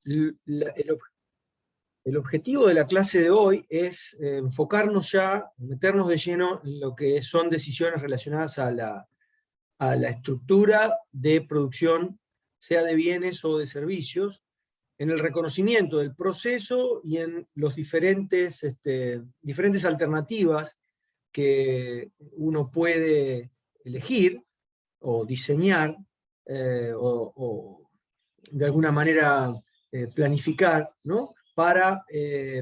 el objetivo de la clase de hoy es enfocarnos ya, meternos de lleno en lo que son decisiones relacionadas a la estructura de producción, sea de bienes o de servicios, en el reconocimiento del proceso y en los diferentes alternativas que uno puede elegir o diseñar o de alguna manera planificar, ¿no? Para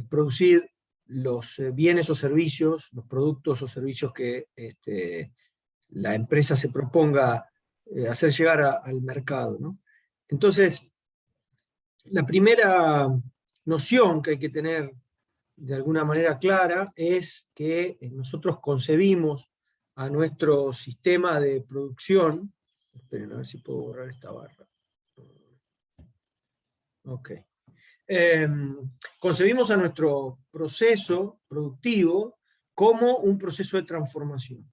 producir los bienes o servicios, los productos o servicios que la empresa se proponga hacer llegar al mercado, ¿no? Entonces, la primera noción que hay que tener de alguna manera clara es que nosotros concebimos a nuestro sistema de producción. Esperen a ver si puedo borrar esta barra. Ok. Concebimos a nuestro proceso productivo como un proceso de transformación.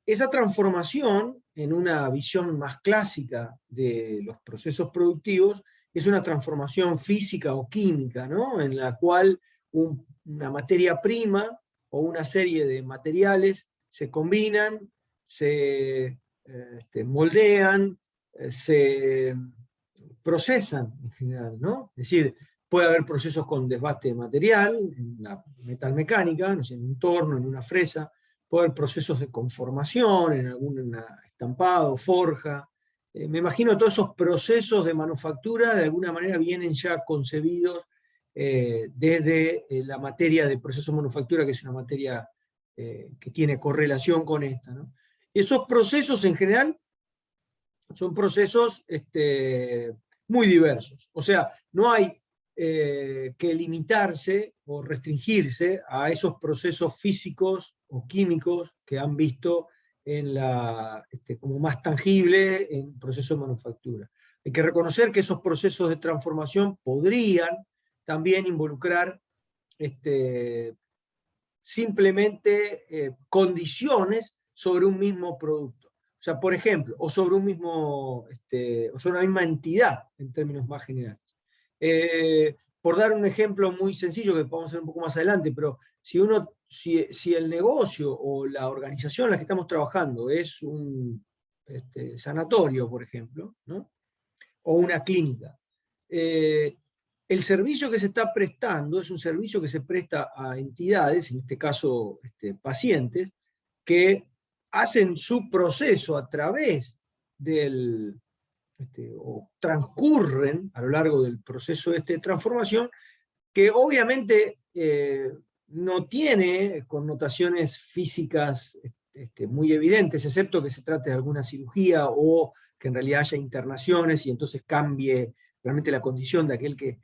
Esa transformación, en una visión más clásica de los procesos productivos, es una transformación física o química, ¿no? En la cual una materia prima o una serie de materiales se combinan, se moldean, se procesan en general, ¿no? Es decir, puede haber procesos con desbaste de material, en la metalmecánica, no sé, en un torno, en una fresa, puede haber procesos de conformación, en algún estampado, forja. Me imagino todos esos procesos de manufactura de alguna manera vienen ya concebidos desde la materia de proceso de manufactura, que es una materia que tiene correlación con esta, ¿no? Esos procesos en general son procesos muy diversos. O sea, no hay que limitarse o restringirse a esos procesos físicos o químicos que han visto en como más tangible en procesos de manufactura. Hay que reconocer que esos procesos de transformación podrían también involucrar simplemente condiciones sobre un mismo producto. O sea, por ejemplo, o sobre o sobre una misma entidad, en términos más generales. Por dar un ejemplo muy sencillo, que podemos hacer un poco más adelante, pero si el negocio o la organización en la que estamos trabajando es un sanatorio, por ejemplo, ¿no? O una clínica, el servicio que se está prestando es un servicio que se presta a entidades, en este caso pacientes, que hacen su proceso a través o transcurren a lo largo del proceso de transformación, que obviamente no tiene connotaciones físicas muy evidentes, excepto que se trate de alguna cirugía o que en realidad haya internaciones y entonces cambie realmente la condición de aquel que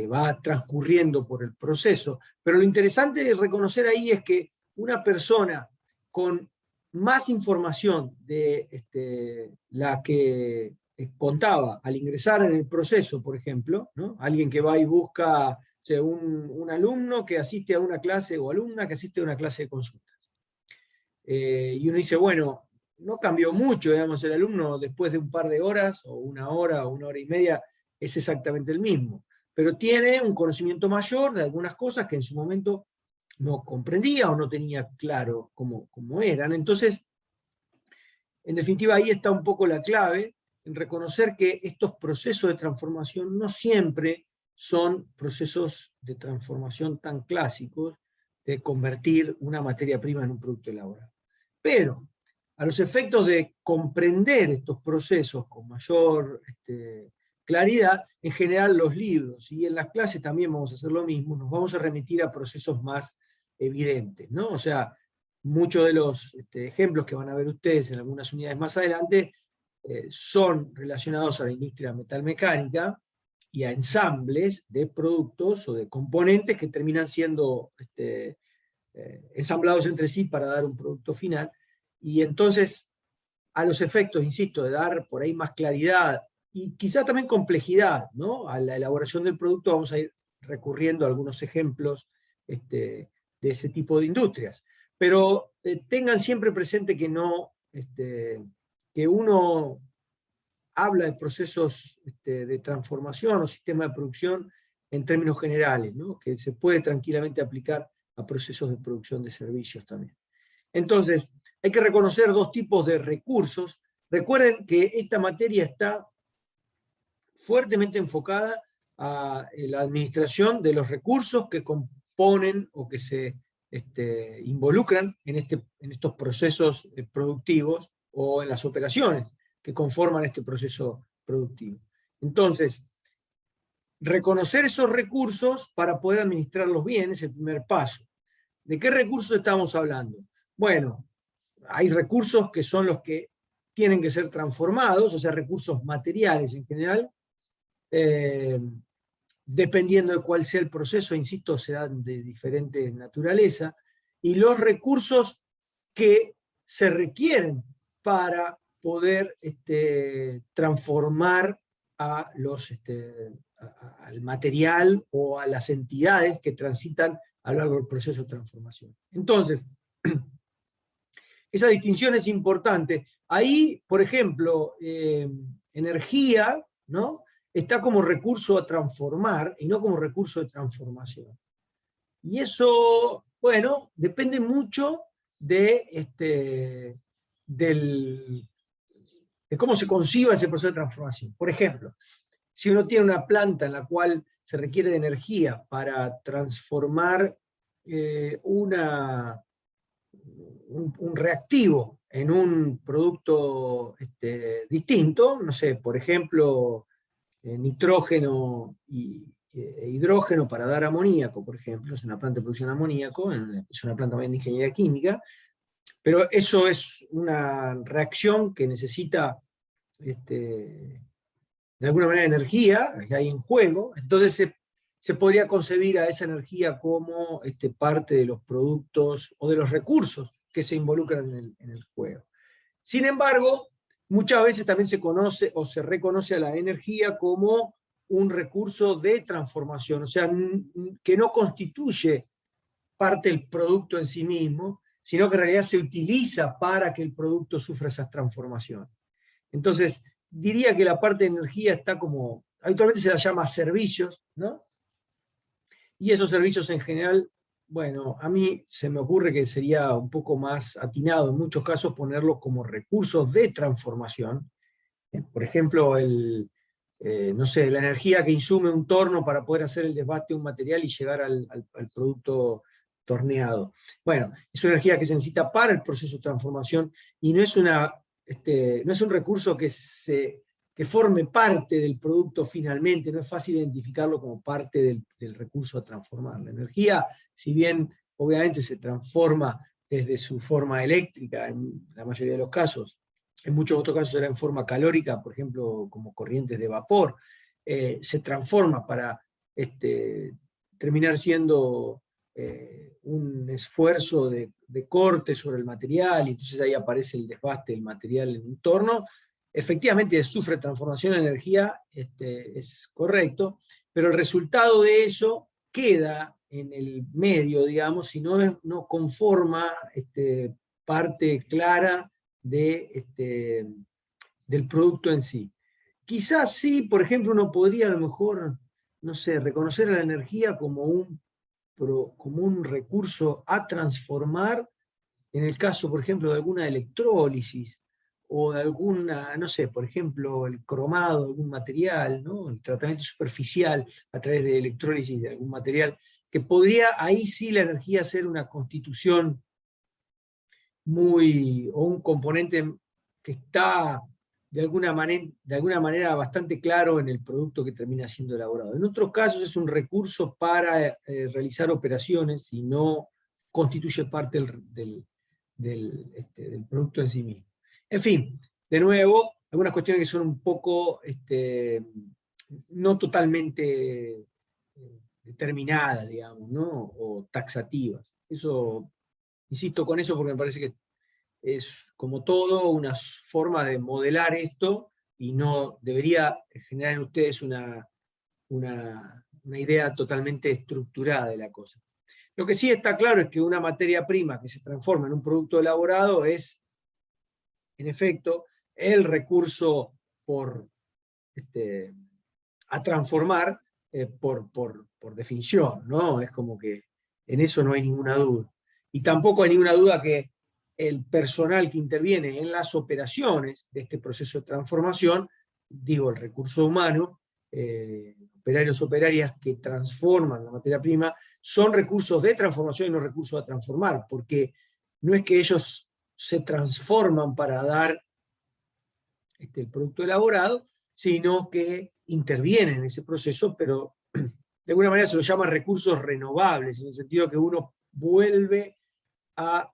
va transcurriendo por el proceso. Pero lo interesante de reconocer ahí es que una persona con más información de la que contaba al ingresar en el proceso, por ejemplo, ¿no? Alguien que va y busca, o sea, un alumno que asiste a una clase o alumna que asiste a una clase de consultas. Y uno dice, bueno, no cambió mucho, digamos, el alumno después de un par de horas, o una hora y media, es exactamente el mismo. Pero tiene un conocimiento mayor de algunas cosas que en su momento no comprendía o no tenía claro cómo eran. Entonces, en definitiva, ahí está un poco la clave, en reconocer que estos procesos de transformación no siempre son procesos de transformación tan clásicos de convertir una materia prima en un producto elaborado. Pero, a los efectos de comprender estos procesos con mayor claridad, en general los libros, y en las clases también vamos a hacer lo mismo, nos vamos a remitir a procesos más evidentes, ¿no? O sea, muchos de los ejemplos que van a ver ustedes en algunas unidades más adelante son relacionados a la industria metalmecánica y a ensambles de productos o de componentes que terminan siendo ensamblados entre sí para dar un producto final. Y entonces, a los efectos, insisto, de dar por ahí más claridad y quizá también complejidad, ¿no? A la elaboración del producto, vamos a ir recurriendo a algunos ejemplos de ese tipo de industrias. Pero tengan siempre presente que no, que uno habla de procesos de transformación o sistema de producción en términos generales, ¿no? Que se puede tranquilamente aplicar a procesos de producción de servicios también. Entonces, hay que reconocer dos tipos de recursos. Recuerden que esta materia está fuertemente enfocada a la administración de los recursos que componen o que se involucran en estos procesos productivos o en las operaciones que conforman este proceso productivo. Entonces, reconocer esos recursos para poder administrarlos bien es el primer paso. ¿De qué recursos estamos hablando? Bueno, hay recursos que son los que tienen que ser transformados, o sea, recursos materiales en general, dependiendo de cuál sea el proceso, insisto, serán de diferente naturaleza, y los recursos que se requieren para poder transformar a al material o a las entidades que transitan a lo largo del proceso de transformación. Entonces, esa distinción es importante. Ahí, por ejemplo, energía, ¿no?, está como recurso a transformar y no como recurso de transformación. Y eso, bueno, depende mucho de cómo se conciba ese proceso de transformación. Por ejemplo, si uno tiene una planta en la cual se requiere de energía para transformar un reactivo en un producto distinto, no sé, por ejemplo, nitrógeno e hidrógeno para dar amoníaco, por ejemplo, es una planta de producción de amoníaco, es una planta también de ingeniería química, pero eso es una reacción que necesita de alguna manera energía, que hay en juego, entonces se podría concebir a esa energía como parte de los productos o de los recursos que se involucran en el juego. Sin embargo, muchas veces también se conoce o se reconoce a la energía como un recurso de transformación, o sea, que no constituye parte del producto en sí mismo, sino que en realidad se utiliza para que el producto sufra esas transformaciones. Entonces, diría que la parte de energía está como, habitualmente se la llama servicios, ¿no? Y esos servicios en general, bueno, a mí se me ocurre que sería un poco más atinado en muchos casos ponerlos como recursos de transformación. Por ejemplo, no sé, la energía que insume un torno para poder hacer el desbaste de un material y llegar al producto torneado. Bueno, es una energía que se necesita para el proceso de transformación y no es un recurso que forme parte del producto finalmente, no es fácil identificarlo como parte del recurso a transformar. La energía, si bien obviamente se transforma desde su forma eléctrica en la mayoría de los casos, en muchos otros casos será en forma calórica, por ejemplo, como corrientes de vapor, se transforma para terminar siendo un esfuerzo de corte sobre el material, y entonces ahí aparece el desbaste del material en un torno. Efectivamente sufre transformación en energía, es correcto, pero el resultado de eso queda en el medio, digamos, y no conforma parte clara del producto en sí. Quizás sí, por ejemplo, uno podría a lo mejor, no sé, reconocer a la energía como un recurso a transformar en el caso, por ejemplo, de alguna electrólisis o de alguna, no sé, por ejemplo, el cromado de algún material, ¿no?, el tratamiento superficial a través de electrólisis de algún material, que podría ahí sí la energía ser una constitución o un componente que está de alguna manera bastante claro en el producto que termina siendo elaborado. En otros casos es un recurso para realizar operaciones y no constituye parte del producto en sí mismo. En fin, de nuevo, algunas cuestiones que son un poco no totalmente determinadas, digamos, ¿no?, o taxativas. Eso, insisto con eso porque me parece que es, como todo, una forma de modelar esto y no debería generar en ustedes una idea totalmente estructurada de la cosa. Lo que sí está claro es que una materia prima que se transforma en un producto elaborado es, en efecto, el recurso a transformar por definición, ¿no? Es como que en eso no hay ninguna duda. Y tampoco hay ninguna duda que el personal que interviene en las operaciones de este proceso de transformación, digo, el recurso humano, operarios, operarias que transforman la materia prima, son recursos de transformación y no recursos a transformar, porque no es que ellos se transforman para dar el producto elaborado, sino que intervienen en ese proceso, pero de alguna manera se los llama recursos renovables, en el sentido que uno vuelve a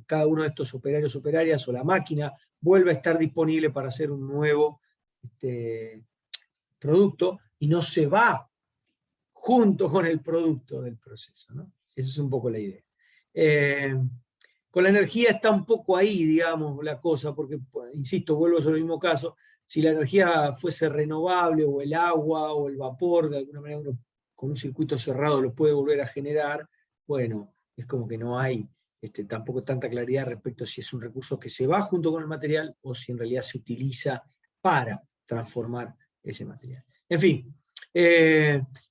cada uno de estos operarios, operarias, o la máquina vuelve a estar disponible para hacer un nuevo producto, y no se va junto con el producto del proceso, ¿no? Esa es un poco la idea. Con la energía está un poco ahí, digamos, la cosa, porque, insisto, vuelvo sobre el mismo caso, si la energía fuese renovable, o el agua, o el vapor, de alguna manera uno con un circuito cerrado lo puede volver a generar, bueno, es como que no hay tampoco tanta claridad respecto a si es un recurso que se va junto con el material, o si en realidad se utiliza para transformar ese material. En fin,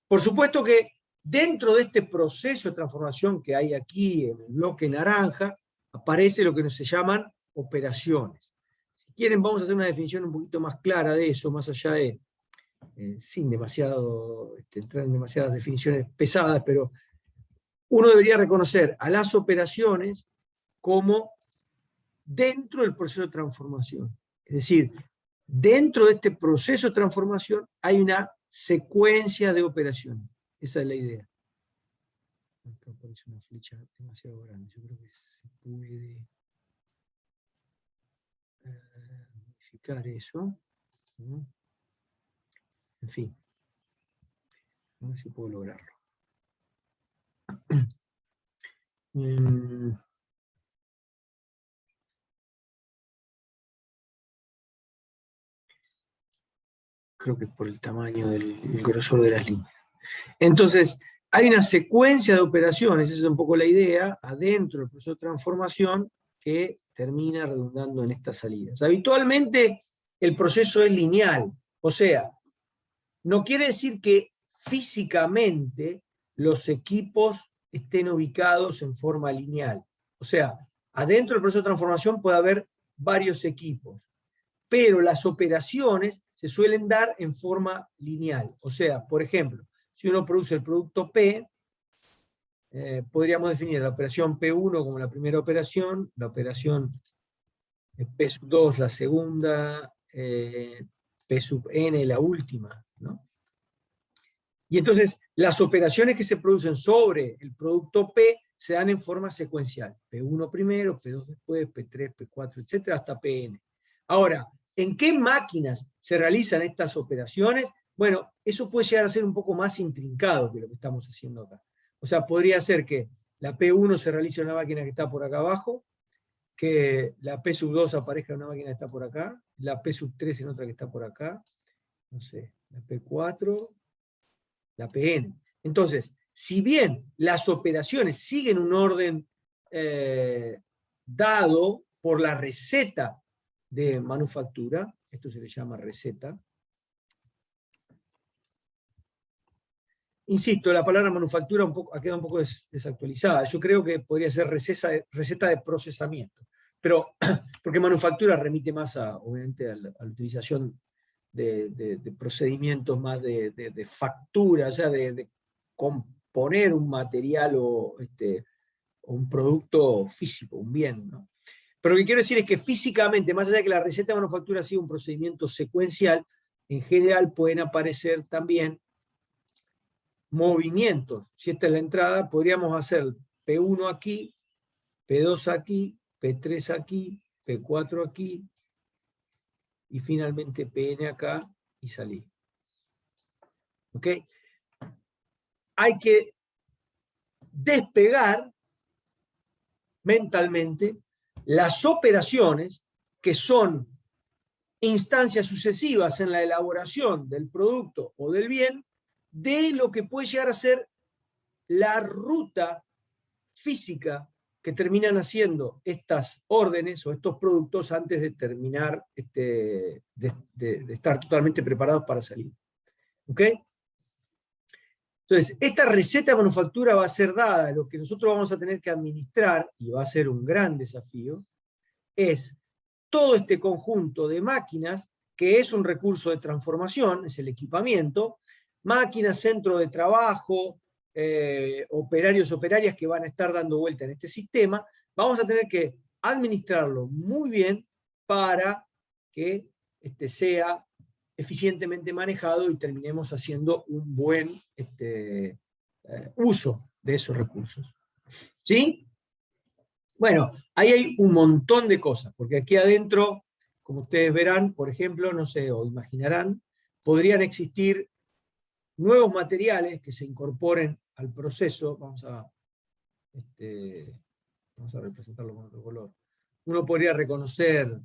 por supuesto que dentro de este proceso de transformación que hay aquí en el bloque naranja, aparece lo que se llaman operaciones. Si quieren, vamos a hacer una definición un poquito más clara de eso, más allá de, sin demasiado, entrar en demasiadas definiciones pesadas, pero uno debería reconocer a las operaciones como dentro del proceso de transformación. Es decir, dentro de este proceso de transformación hay una secuencia de operaciones. Esa es la idea. Acá aparece una flecha demasiado grande. Yo creo que se puede modificar eso. ¿No? En fin. A ver si puedo lograrlo. Creo que es por el tamaño del grosor de las líneas. Entonces, hay una secuencia de operaciones, esa es un poco la idea, adentro del proceso de transformación, que termina redundando en estas salidas. Habitualmente el proceso es lineal, o sea, no quiere decir que físicamente los equipos estén ubicados en forma lineal. O sea, adentro del proceso de transformación puede haber varios equipos, pero las operaciones se suelen dar en forma lineal. O sea, por ejemplo, si uno produce el producto P, podríamos definir la operación P1 como la primera operación, la operación P sub 2 la segunda, P sub n la última, ¿no? Y entonces las operaciones que se producen sobre el producto P se dan en forma secuencial. P1 primero, P2 después, P3, P4, etcétera, hasta Pn. Ahora, ¿en qué máquinas se realizan estas operaciones? Bueno, eso puede llegar a ser un poco más intrincado que lo que estamos haciendo acá. O sea, podría ser que la P1 se realice en una máquina que está por acá abajo, que la P sub 2 aparezca en una máquina que está por acá, la P sub 3 en otra que está por acá, no sé, la P4, la Pn. Entonces, si bien las operaciones siguen un orden dado por la receta de manufactura, esto se le llama receta. Insisto, la palabra manufactura ha quedado un poco desactualizada. Yo creo que podría ser receta de procesamiento. Pero, porque manufactura remite más obviamente a la utilización de procedimientos más de factura, o sea, de componer un material o un producto físico, un bien, ¿no? Pero lo que quiero decir es que físicamente, más allá de que la receta de manufactura sea un procedimiento secuencial, en general pueden aparecer también movimientos. Si esta es la entrada, podríamos hacer P1 aquí, P2 aquí, P3 aquí, P4 aquí, y finalmente Pn acá, y salir. ¿Ok? Hay que despegar mentalmente las operaciones que son instancias sucesivas en la elaboración del producto o del bien, de lo que puede llegar a ser la ruta física que terminan haciendo estas órdenes o estos productos antes de terminar, de estar totalmente preparados para salir. ¿Ok? Entonces, esta receta de manufactura va a ser dada, lo que nosotros vamos a tener que administrar, y va a ser un gran desafío, es todo este conjunto de máquinas, que es un recurso de transformación, es el equipamiento, máquinas, centro de trabajo, operarios, operarias que van a estar dando vuelta en este sistema, vamos a tener que administrarlo muy bien para que sea eficientemente manejado y terminemos haciendo un buen uso de esos recursos. ¿Sí? Bueno, ahí hay un montón de cosas, porque aquí adentro, como ustedes verán, por ejemplo, no sé, o imaginarán, podrían existir nuevos materiales que se incorporen al proceso. Vamos a representarlo con otro color. Uno podría reconocer,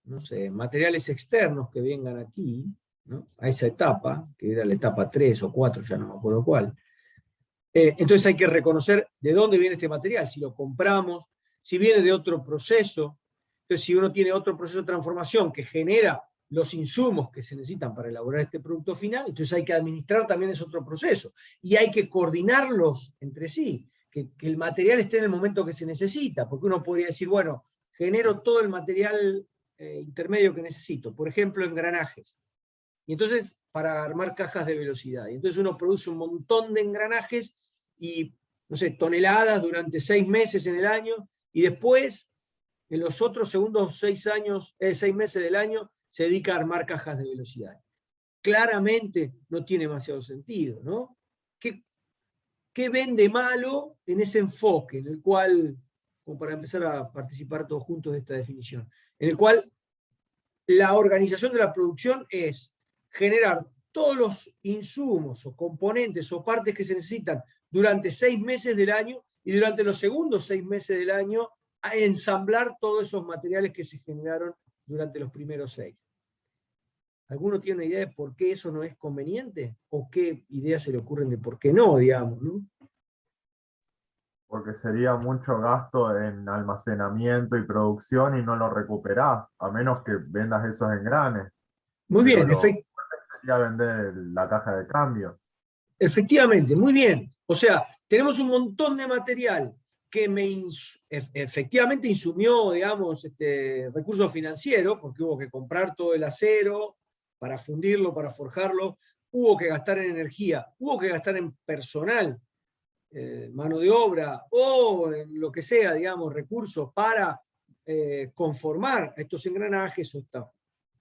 no sé, materiales externos que vengan aquí, ¿no? A esa etapa, que era la etapa 3 o 4, ya no me acuerdo cuál. Entonces hay que reconocer de dónde viene este material, si lo compramos, si viene de otro proceso. Entonces, si uno tiene otro proceso de transformación que genera los insumos que se necesitan para elaborar este producto final, entonces hay que administrar también ese otro proceso. Y hay que coordinarlos entre sí, que el material esté en el momento que se necesita, porque uno podría decir, bueno, genero todo el material intermedio que necesito, por ejemplo, engranajes. Y entonces, para armar cajas de velocidad. Y entonces uno produce un montón de engranajes y, no sé, toneladas durante 6 meses en el año, y después, en los otros segundos 6 meses del año, se dedica a armar cajas de velocidad. Claramente no tiene demasiado sentido, ¿no? ¿Qué ven de malo en ese enfoque, en el cual, como para empezar a participar todos juntos de esta definición, en el cual la organización de la producción es generar todos los insumos o componentes o partes que se necesitan durante 6 meses del año, y durante los segundos 6 meses del año a ensamblar todos esos materiales que se generaron durante los primeros 6? ¿Alguno tiene una idea de por qué eso no es conveniente? ¿O qué ideas se le ocurren de por qué no, digamos, ¿no? Porque sería mucho gasto en almacenamiento y producción y no lo recuperás, a menos que vendas esos engranes. Muy Pero bien, lo sería vender la caja de cambio. efectivamente, muy bien. O sea, tenemos un montón de material que efectivamente insumió, digamos, recursos financieros, porque hubo que comprar todo el acero para fundirlo, para forjarlo, hubo que gastar en energía, hubo que gastar en personal, mano de obra, o en lo que sea, digamos, recursos para conformar estos engranajes o estas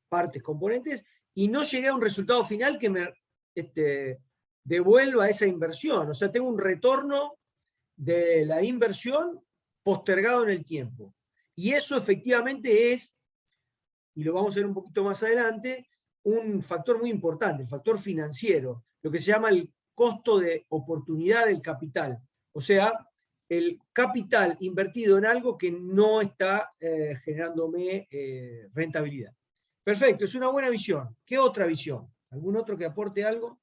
partes, componentes, y no llegué a un resultado final que me devuelva esa inversión. O sea, tengo un retorno de la inversión postergado en el tiempo. Y eso efectivamente es, y lo vamos a ver un poquito más adelante, un factor muy importante, el factor financiero, lo que se llama el costo de oportunidad del capital. O sea, el capital invertido en algo que no está generándome rentabilidad. Perfecto, es una buena visión. ¿Qué otra visión? ¿Algún otro que aporte algo?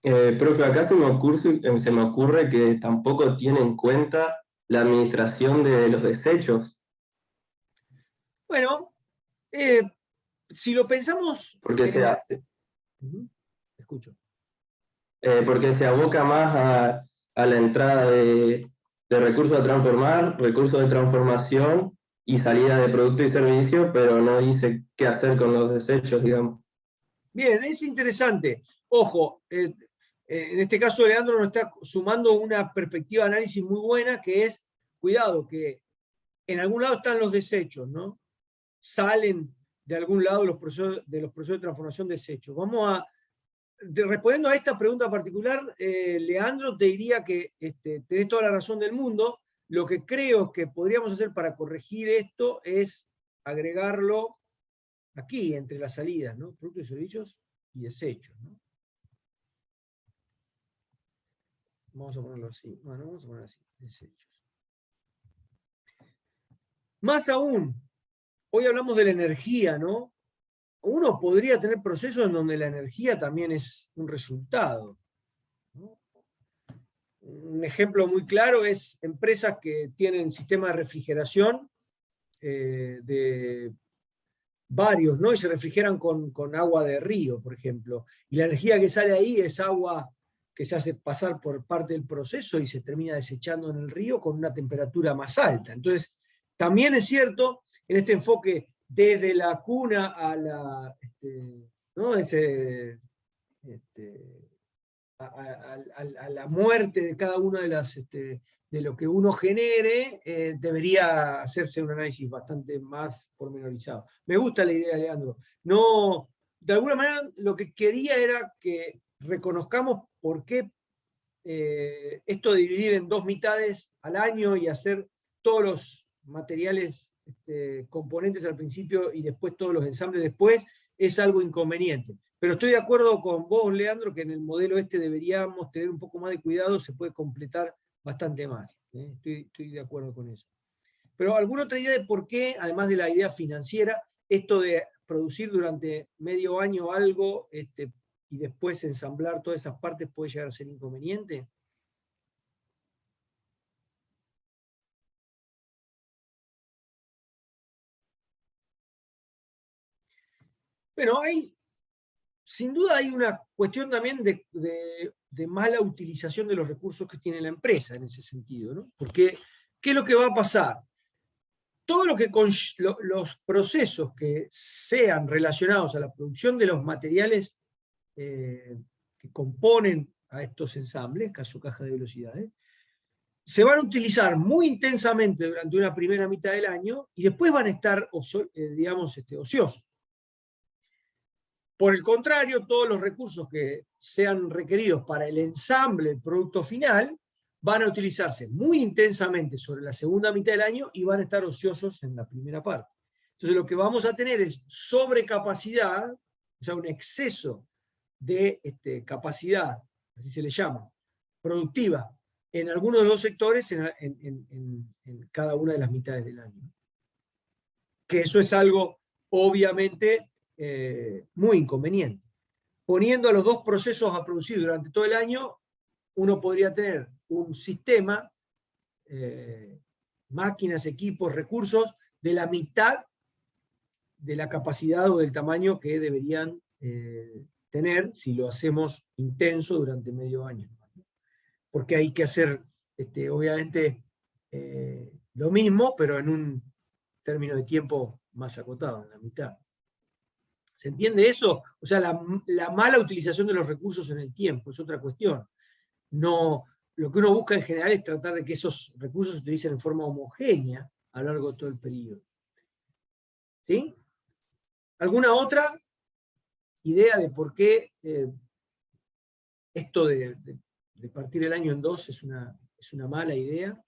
Profe, acá se me ocurre que tampoco tiene en cuenta la administración de los desechos, Bueno, si lo pensamos... porque Escucho. porque se aboca más a la entrada de recursos a transformar, recursos de transformación y salida de producto y servicio, pero no dice qué hacer con los desechos, digamos. Bien, es interesante. Ojo, en este caso Leandro nos está sumando una perspectiva de análisis muy buena, que es, cuidado, que en algún lado están los desechos, ¿no? Salen de algún lado los procesos de transformación de desechos. Respondiendo a esta pregunta particular, Leandro, te diría que tenés toda la razón del mundo. Lo que creo que podríamos hacer para corregir esto es agregarlo aquí, entre las salidas, ¿no? Productos y servicios y desechos, ¿no? Vamos a ponerlo así. Bueno, vamos a ponerlo así, desechos. Más aún, hoy hablamos de la energía, ¿no? Uno podría tener procesos en donde la energía también es un resultado, ¿no? Un ejemplo muy claro es empresas que tienen sistemas de refrigeración de varios, ¿no? Y se refrigeran con agua de río, por ejemplo. Y la energía que sale ahí es agua que se hace pasar por parte del proceso y se termina desechando en el río con una temperatura más alta. Entonces, también es cierto, en este enfoque desde la cuna a la, ¿no? A la muerte de cada una de las de lo que uno genere, debería hacerse un análisis bastante más pormenorizado. Me gusta la idea, Leandro. No, de alguna manera lo que quería era que reconozcamos por qué esto de dividir en 2 mitades al año y hacer todos los materiales componentes al principio y después todos los ensambles después, es algo inconveniente. Pero estoy de acuerdo con vos, Leandro, que en el modelo deberíamos tener un poco más de cuidado, se puede completar bastante más. Estoy de acuerdo con eso. Pero ¿alguna otra idea de por qué, además de la idea financiera, esto de producir durante medio año algo y después ensamblar todas esas partes puede llegar a ser inconveniente? Bueno, sin duda hay una cuestión también de mala utilización de los recursos que tiene la empresa en ese sentido, ¿no? Porque, ¿qué es lo que va a pasar? Todo lo que los procesos que sean relacionados a la producción de los materiales que componen a estos ensambles, caso caja de velocidades, se van a utilizar muy intensamente durante una primera mitad del año y después van a estar, digamos, ociosos. Por el contrario, todos los recursos que sean requeridos para el ensamble del producto final van a utilizarse muy intensamente sobre la segunda mitad del año y van a estar ociosos en la primera parte. Entonces lo que vamos a tener es sobrecapacidad, o sea, un exceso de capacidad, así se le llama, productiva, en algunos de los sectores en cada una de las mitades del año. Que eso es algo, obviamente, muy inconveniente. Poniendo a los dos procesos a producir durante todo el año, uno podría tener un sistema, máquinas, equipos, recursos, de la mitad de la capacidad o del tamaño que deberían tener si lo hacemos intenso durante medio año. Porque hay que hacer, obviamente, lo mismo, pero en un término de tiempo más acotado, en la mitad. ¿Se entiende eso? O sea, la mala utilización de los recursos en el tiempo es otra cuestión. No, lo que uno busca en general es tratar de que esos recursos se utilicen en forma homogénea a lo largo de todo el periodo. ¿Sí? ¿Alguna otra idea de por qué esto de partir el año en dos es una mala idea?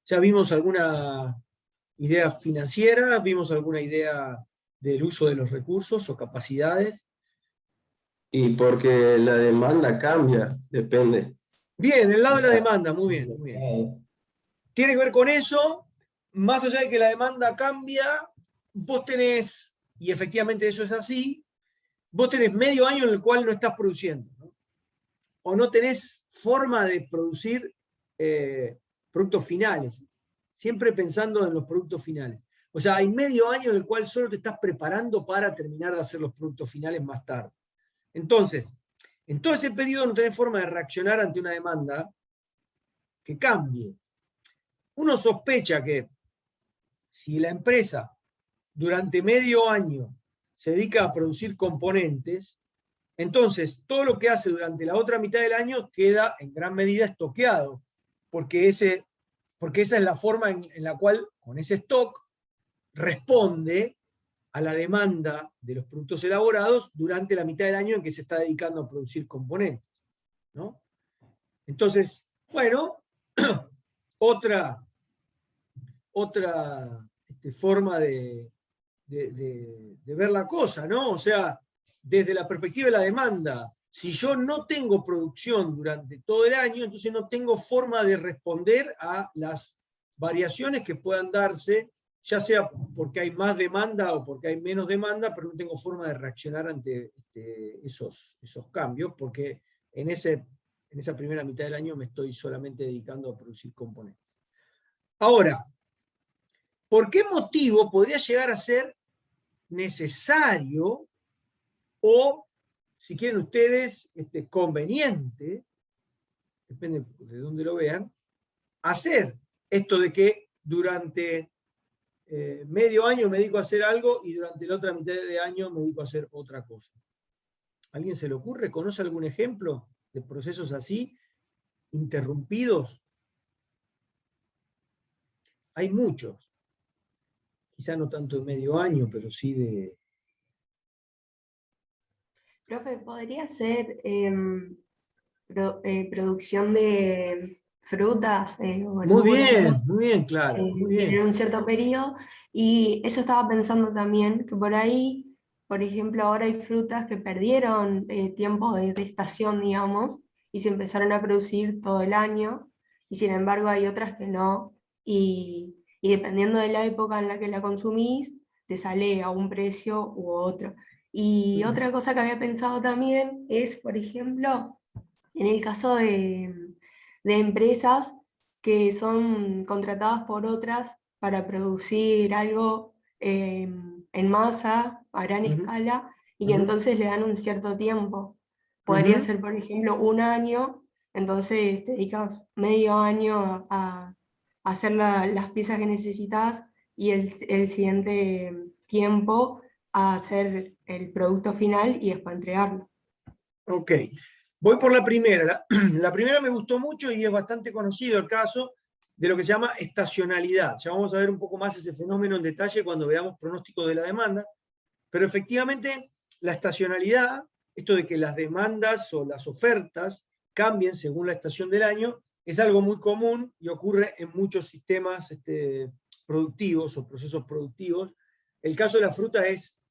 Ya vimos alguna idea financiera, vimos alguna idea del uso de los recursos o capacidades. Y porque la demanda cambia, depende. Bien, el lado de la demanda, muy bien, muy bien. Tiene que ver con eso, más allá de que la demanda cambia, vos tenés, y efectivamente eso es así, vos tenés medio año en el cual no estás produciendo, ¿no? O no tenés forma de producir productos finales, siempre pensando en los productos finales. O sea, hay medio año en el cual solo te estás preparando para terminar de hacer los productos finales más tarde. Entonces, en todo ese periodo no tenés forma de reaccionar ante una demanda que cambie. Uno sospecha que si la empresa durante medio año se dedica a producir componentes, entonces todo lo que hace durante la otra mitad del año queda en gran medida estoqueado, porque esa es la forma en la cual con ese stock responde a la demanda de los productos elaborados durante la mitad del año en que se está dedicando a producir componentes, ¿no? Entonces, bueno, otra forma de ver la cosa, ¿no? O sea, desde la perspectiva de la demanda, si yo no tengo producción durante todo el año, entonces no tengo forma de responder a las variaciones que puedan darse ya sea porque hay más demanda o porque hay menos demanda, pero no tengo forma de reaccionar ante esos cambios, porque en esa primera mitad del año me estoy solamente dedicando a producir componentes. Ahora, ¿por qué motivo podría llegar a ser necesario o, si quieren ustedes, conveniente, depende de dónde lo vean, hacer esto de que durante medio año me dedico a hacer algo y durante la otra mitad de año me dedico a hacer otra cosa? ¿Alguien se le ocurre? ¿Conoce algún ejemplo de procesos así, interrumpidos? Hay muchos. Quizá no tanto de medio año, pero sí de... Profe, ¿podría ser producción de frutas o verduras, muy bien, claro, muy bien. en un cierto periodo? Y eso estaba pensando también, que por ahí, por ejemplo, ahora hay frutas que perdieron tiempo de estación, digamos, y se empezaron a producir todo el año, y sin embargo hay otras que no, y dependiendo de la época en la que la consumís, te sale a un precio u otro. Y otra cosa que había pensado también es, por ejemplo, en el caso de empresas que son contratadas por otras para producir algo en masa, a gran escala, y que entonces le dan un cierto tiempo. Podría ser, por ejemplo, un año, entonces te dedicas medio año a hacer las piezas que necesitas y el siguiente tiempo a hacer el producto final y después entregarlo. Ok, voy por la primera. La primera me gustó mucho y es bastante conocido el caso de lo que se llama estacionalidad. Ya vamos a ver un poco más ese fenómeno en detalle cuando veamos pronósticos de la demanda, pero efectivamente la estacionalidad, esto de que las demandas o las ofertas cambien según la estación del año, es algo muy común y ocurre en muchos sistemas productivos o procesos productivos. El caso de la fruta es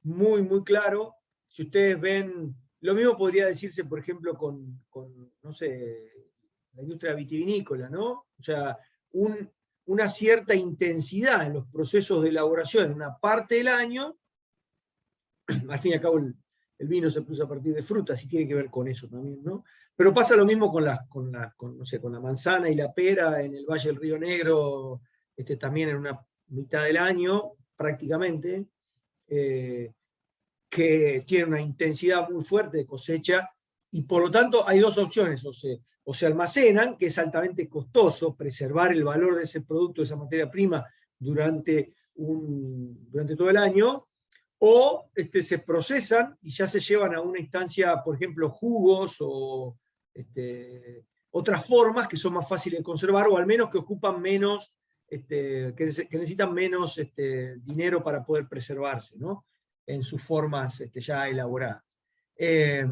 muy, muy claro. Si ustedes ven, lo mismo podría decirse, por ejemplo, con no sé, la industria vitivinícola, ¿no? O sea, una cierta intensidad en los procesos de elaboración en una parte del año. Al fin y al cabo el vino se produce a partir de frutas y tiene que ver con eso también, ¿no? Pero pasa lo mismo con la manzana y la pera en el Valle del Río Negro, también en una mitad del año, prácticamente, que tiene una intensidad muy fuerte de cosecha, y por lo tanto hay dos opciones: o se almacenan, que es altamente costoso preservar el valor de ese producto, de esa materia prima, durante todo el año, o se procesan y ya se llevan a una instancia, por ejemplo, jugos o otras formas que son más fáciles de conservar, o al menos que ocupan menos, que necesitan menos dinero para poder preservarse, ¿no? En sus formas ya elaboradas. Ese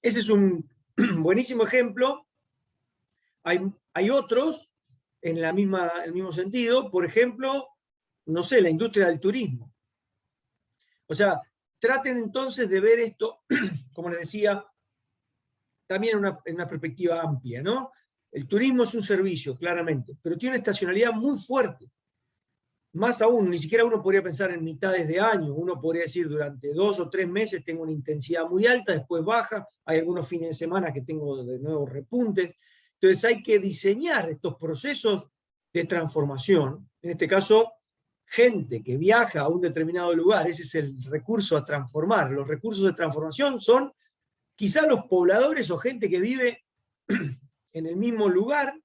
es un buenísimo ejemplo. Hay otros en el mismo sentido, por ejemplo, no sé, la industria del turismo. O sea, traten entonces de ver esto, como les decía, también en una perspectiva amplia, ¿no? El turismo es un servicio, claramente, pero tiene una estacionalidad muy fuerte. Más aún, ni siquiera uno podría pensar en mitades de año. Uno podría decir, durante 2 o 3 meses tengo una intensidad muy alta, después baja, hay algunos fines de semana que tengo de nuevo repuntes. Entonces hay que diseñar estos procesos de transformación. En este caso, gente que viaja a un determinado lugar, ese es el recurso a transformar. Los recursos de transformación son quizá los pobladores o gente que vive en el mismo lugar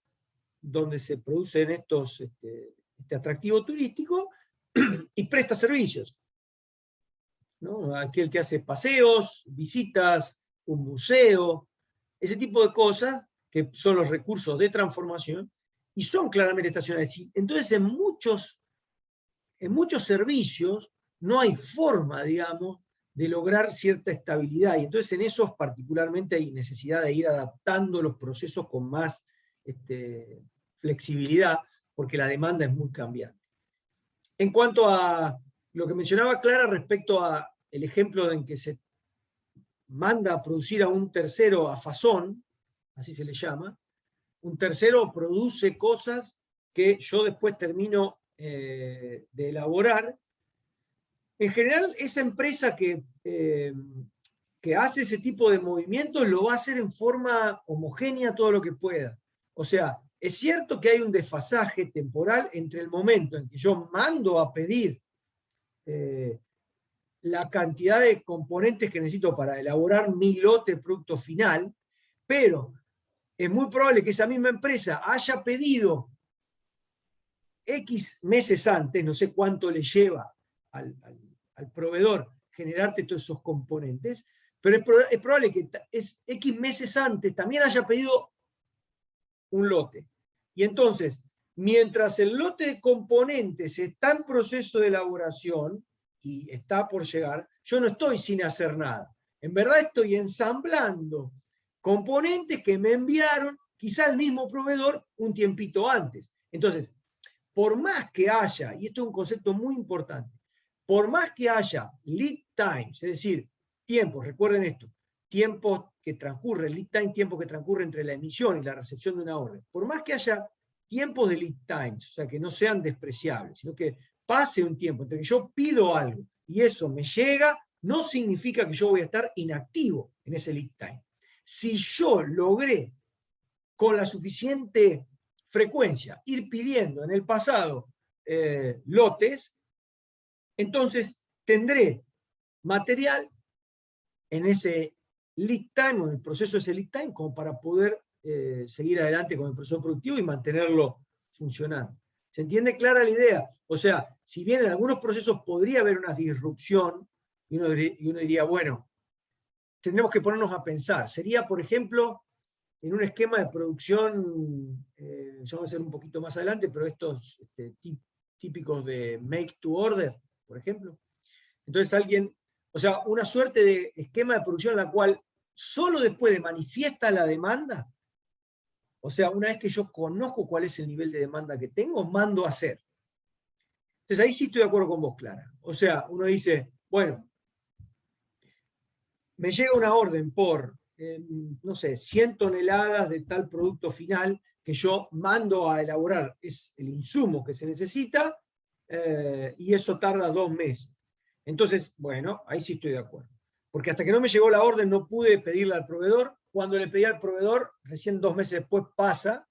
donde se producen este atractivo turístico, y presta servicios, ¿no? Aquel que hace paseos, visitas, un museo, ese tipo de cosas que son los recursos de transformación y son claramente estacionales. Entonces en muchos servicios no hay forma, digamos, de lograr cierta estabilidad, y entonces en esos particularmente hay necesidad de ir adaptando los procesos con más flexibilidad, porque la demanda es muy cambiante. En cuanto a lo que mencionaba Clara respecto a el ejemplo en que se manda a producir a un tercero a fazón, así se le llama, un tercero produce cosas que yo después termino de elaborar, en general esa empresa que hace ese tipo de movimientos lo va a hacer en forma homogénea todo lo que pueda. O sea, es cierto que hay un desfasaje temporal entre el momento en que yo mando a pedir la cantidad de componentes que necesito para elaborar mi lote producto final, pero es muy probable que esa misma empresa haya pedido X meses antes, no sé cuánto le lleva al proveedor generarte todos esos componentes, pero es probable que X meses antes también haya pedido un lote. Y entonces, mientras el lote de componentes está en proceso de elaboración y está por llegar, yo no estoy sin hacer nada. En verdad estoy ensamblando componentes que me enviaron quizá el mismo proveedor un tiempito antes. Entonces, por más que haya, y esto es un concepto muy importante, por más que haya lead times, es decir, tiempos, recuerden esto, tiempo que transcurre, lead time, tiempo que transcurre entre la emisión y la recepción de una orden, por más que haya tiempos de lead times, o sea, que no sean despreciables, sino que pase un tiempo entre que yo pido algo y eso me llega, no significa que yo voy a estar inactivo en ese lead time. Si yo logré con la suficiente frecuencia ir pidiendo en el pasado lotes, entonces tendré material en ese lead time o en el proceso de ese lead time como para poder seguir adelante con el proceso productivo y mantenerlo funcionando. ¿Se entiende clara la idea? O sea, si bien en algunos procesos podría haber una disrupción y uno diría, bueno, tendremos que ponernos a pensar. Sería, por ejemplo, en un esquema de producción, ya vamos a hacer un poquito más adelante, pero estos típicos de make to order, por ejemplo. Entonces alguien, o sea, una suerte de esquema de producción en la cual solo después de manifiesta la demanda, o sea, una vez que yo conozco cuál es el nivel de demanda que tengo, mando a hacer. Entonces ahí sí estoy de acuerdo con vos, Clara. O sea, uno dice, bueno, me llega una orden por, no sé, 100 toneladas de tal producto final que yo mando a elaborar, es el insumo que se necesita, y eso tarda 2 meses. Entonces, bueno, ahí sí estoy de acuerdo. Porque hasta que no me llegó la orden no pude pedirle al proveedor. Cuando le pedí al proveedor, recién 2 meses después pasa,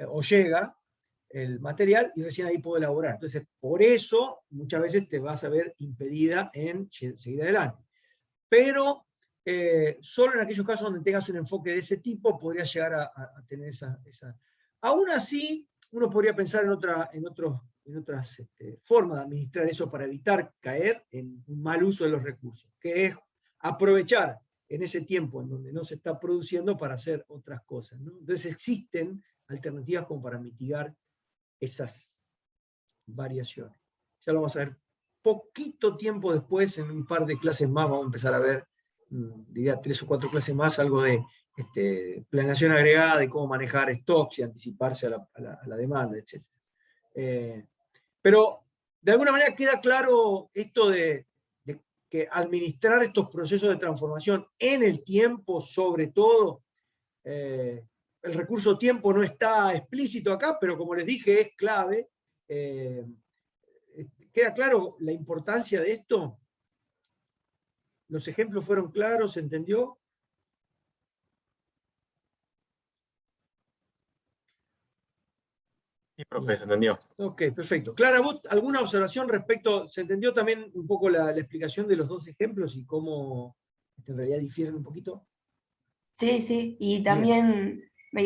o llega el material, y recién ahí puedo elaborar. Entonces, por eso muchas veces te vas a ver impedida en seguir adelante. Pero solo en aquellos casos donde tengas un enfoque de ese tipo podrías llegar a tener esa. Aún así, uno podría pensar en otras formas de administrar eso para evitar caer en un mal uso de los recursos, que es aprovechar en ese tiempo en donde no se está produciendo para hacer otras cosas, ¿no? Entonces existen alternativas como para mitigar esas variaciones. Ya lo vamos a ver poquito tiempo después, en un par de clases más, vamos a empezar a ver, diría 3 o 4 clases más, algo de planeación agregada, de cómo manejar stocks y anticiparse a la demanda, etc. Pero de alguna manera queda claro esto de que administrar estos procesos de transformación en el tiempo, sobre todo, el recurso tiempo no está explícito acá, pero como les dije, es clave. ¿Queda claro la importancia de esto? ¿Los ejemplos fueron claros? ¿Se entendió? Sí, profe, se entendió. Ok, perfecto. Clara, ¿vos alguna observación respecto, se entendió también un poco la explicación de los 2 ejemplos y cómo en realidad difieren un poquito? Sí, sí, y también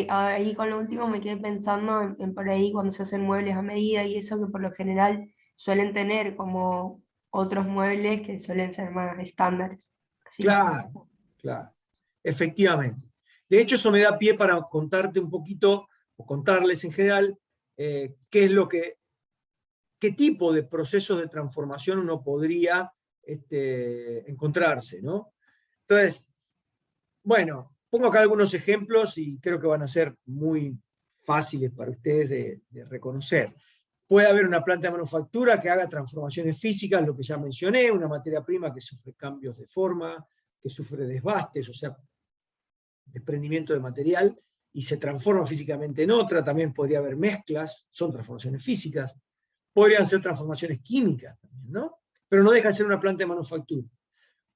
ahí con lo último me quedé pensando en por ahí cuando se hacen muebles a medida y eso que por lo general suelen tener como otros muebles que suelen ser más estándares. Así. Claro, claro, efectivamente. De hecho, eso me da pie para contarte un poquito, o contarles en general, qué tipo de procesos de transformación uno podría encontrarse, ¿no? Entonces, bueno, pongo acá algunos ejemplos y creo que van a ser muy fáciles para ustedes de reconocer. Puede haber una planta de manufactura que haga transformaciones físicas, lo que ya mencioné, una materia prima que sufre cambios de forma, que sufre desbastes, o sea, desprendimiento de material, y se transforma físicamente en otra, también podría haber mezclas, son transformaciones físicas, podrían ser transformaciones químicas también, ¿no? Pero no deja de ser una planta de manufactura.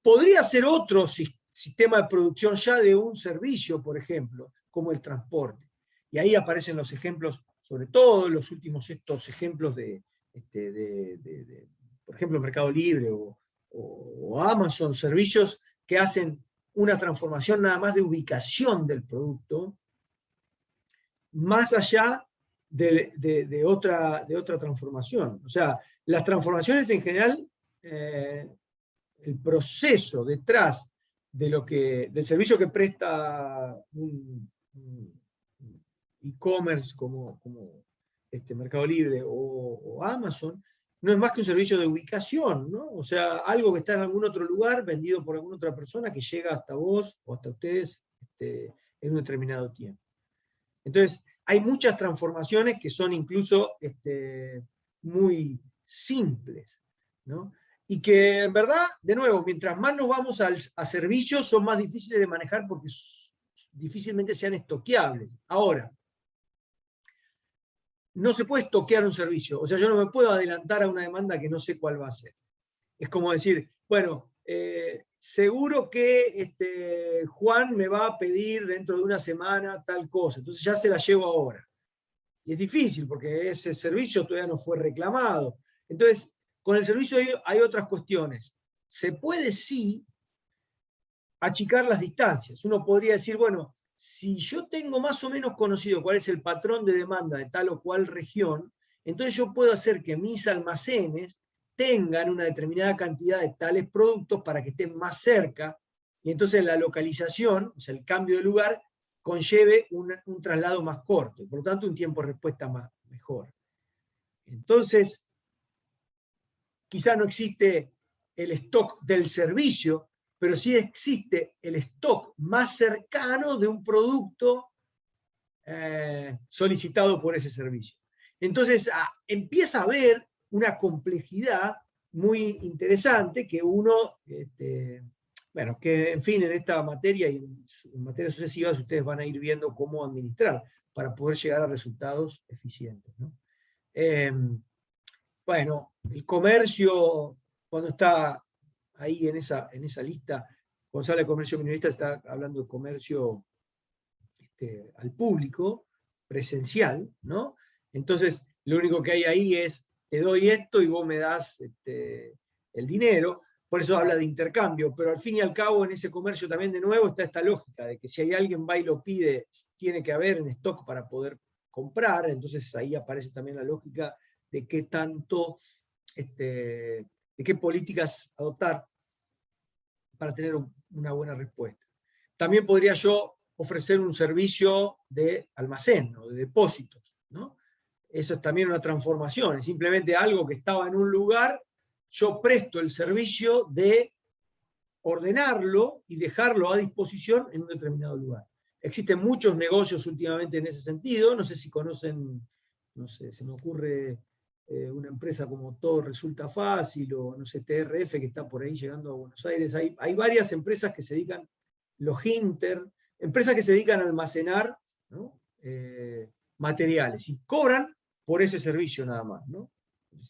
Podría ser otro sistema de producción ya de un servicio, por ejemplo, como el transporte. Y ahí aparecen los ejemplos, sobre todo los últimos estos ejemplos por ejemplo, Mercado Libre o Amazon, servicios que hacen una transformación nada más de ubicación del producto, más allá de otra transformación. O sea, las transformaciones en general, el proceso detrás del servicio que presta un e-commerce como Mercado Libre o Amazon, no es más que un servicio de ubicación, ¿no? O sea, algo que está en algún otro lugar, vendido por alguna otra persona, que llega hasta vos o hasta ustedes en un determinado tiempo. Entonces, hay muchas transformaciones que son incluso muy simples, ¿no? Y que en verdad, de nuevo, mientras más nos vamos a servicios, son más difíciles de manejar porque difícilmente sean estoqueables. Ahora, no se puede estoquear un servicio, o sea, yo no me puedo adelantar a una demanda que no sé cuál va a ser. Es como decir, bueno, seguro que Juan me va a pedir dentro de una semana tal cosa, entonces ya se la llevo ahora. Y es difícil porque ese servicio todavía no fue reclamado. Entonces, con el servicio hay otras cuestiones. Se puede sí achicar las distancias. Uno podría decir, bueno, si yo tengo más o menos conocido cuál es el patrón de demanda de tal o cual región, entonces yo puedo hacer que mis almacenes tengan una determinada cantidad de tales productos para que estén más cerca, y entonces la localización, o sea, el cambio de lugar, conlleve un traslado más corto, y por lo tanto un tiempo de respuesta mejor. Entonces, quizá no existe el stock del servicio, pero sí existe el stock más cercano de un producto solicitado por ese servicio. Entonces empieza a haber una complejidad muy interesante que uno, bueno, que en fin, en esta materia y en materias sucesivas ustedes van a ir viendo cómo administrar para poder llegar a resultados eficientes, ¿no? Bueno, el comercio, cuando está ahí en esa lista, cuando se habla de comercio minorista, está hablando de comercio al público, presencial, ¿no? Entonces, lo único que hay ahí es, te doy esto y vos me das el dinero, por eso habla de intercambio, pero al fin y al cabo en ese comercio también de nuevo está esta lógica de que si hay alguien va y lo pide, tiene que haber en stock para poder comprar, entonces ahí aparece también la lógica de qué tanto, de qué políticas adoptar para tener una buena respuesta. También podría yo ofrecer un servicio de almacén o de depósitos, ¿no? Eso es también una transformación, es simplemente algo que estaba en un lugar, yo presto el servicio de ordenarlo y dejarlo a disposición en un determinado lugar. Existen muchos negocios últimamente en ese sentido, no sé si conocen, no sé, se me ocurre una empresa como Todo Resulta Fácil, o no sé, TRF, que está por ahí llegando a Buenos Aires. Hay varias empresas que se dedican, los Hinter, empresas que se dedican a almacenar, ¿no? Materiales, y cobran por ese servicio nada más, ¿no?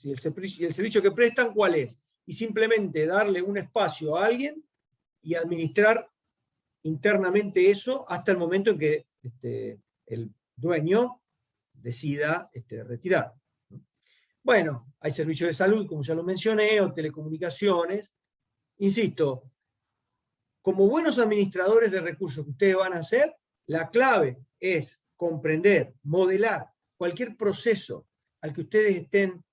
Y el servicio que prestan, ¿cuál es? Y simplemente darle un espacio a alguien y administrar internamente eso hasta el momento en que el dueño decida retirar. Bueno, hay servicios de salud, como ya lo mencioné, o telecomunicaciones. Insisto, como buenos administradores de recursos que ustedes van a hacer, la clave es comprender, modelar cualquier proceso al que ustedes estén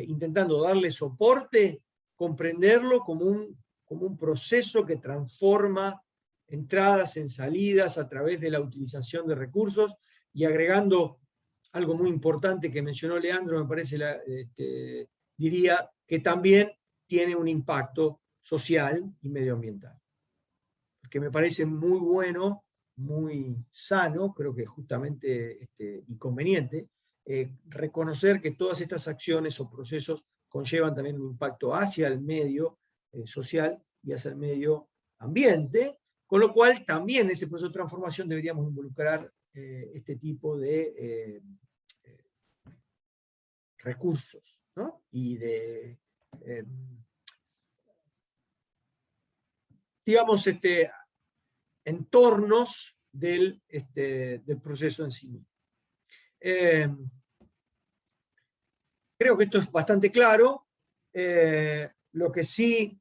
intentando darle soporte, comprenderlo como un proceso que transforma entradas en salidas a través de la utilización de recursos, y agregando algo muy importante que mencionó Leandro, me parece, diría que también tiene un impacto social y medioambiental. Que me parece muy bueno, muy sano, creo que justamente y conveniente, reconocer que todas estas acciones o procesos conllevan también un impacto hacia el medio social y hacia el medio ambiente, con lo cual también en ese proceso de transformación deberíamos involucrar este tipo de recursos, ¿no? Y de, digamos, entornos del proceso en sí mismo. Creo que esto es bastante claro. Lo que sí,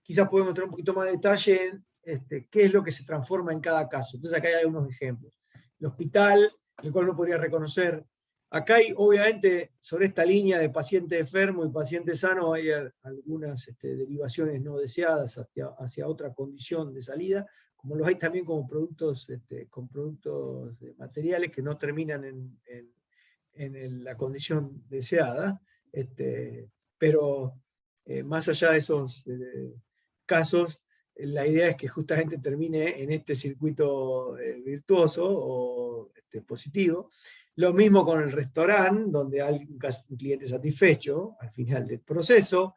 quizás podemos entrar un poquito más de detalle en qué es lo que se transforma en cada caso. Entonces acá hay algunos ejemplos. El hospital, el cual uno podría reconocer. Acá hay, obviamente, sobre esta línea de paciente enfermo y paciente sano, hay algunas derivaciones no deseadas hacia otra condición de salida, como los hay también como productos, con productos materiales que no terminan en la condición deseada, pero más allá de esos casos, la idea es que justamente termine en este circuito virtuoso o positivo. Lo mismo con el restaurante, donde hay un cliente satisfecho al final del proceso,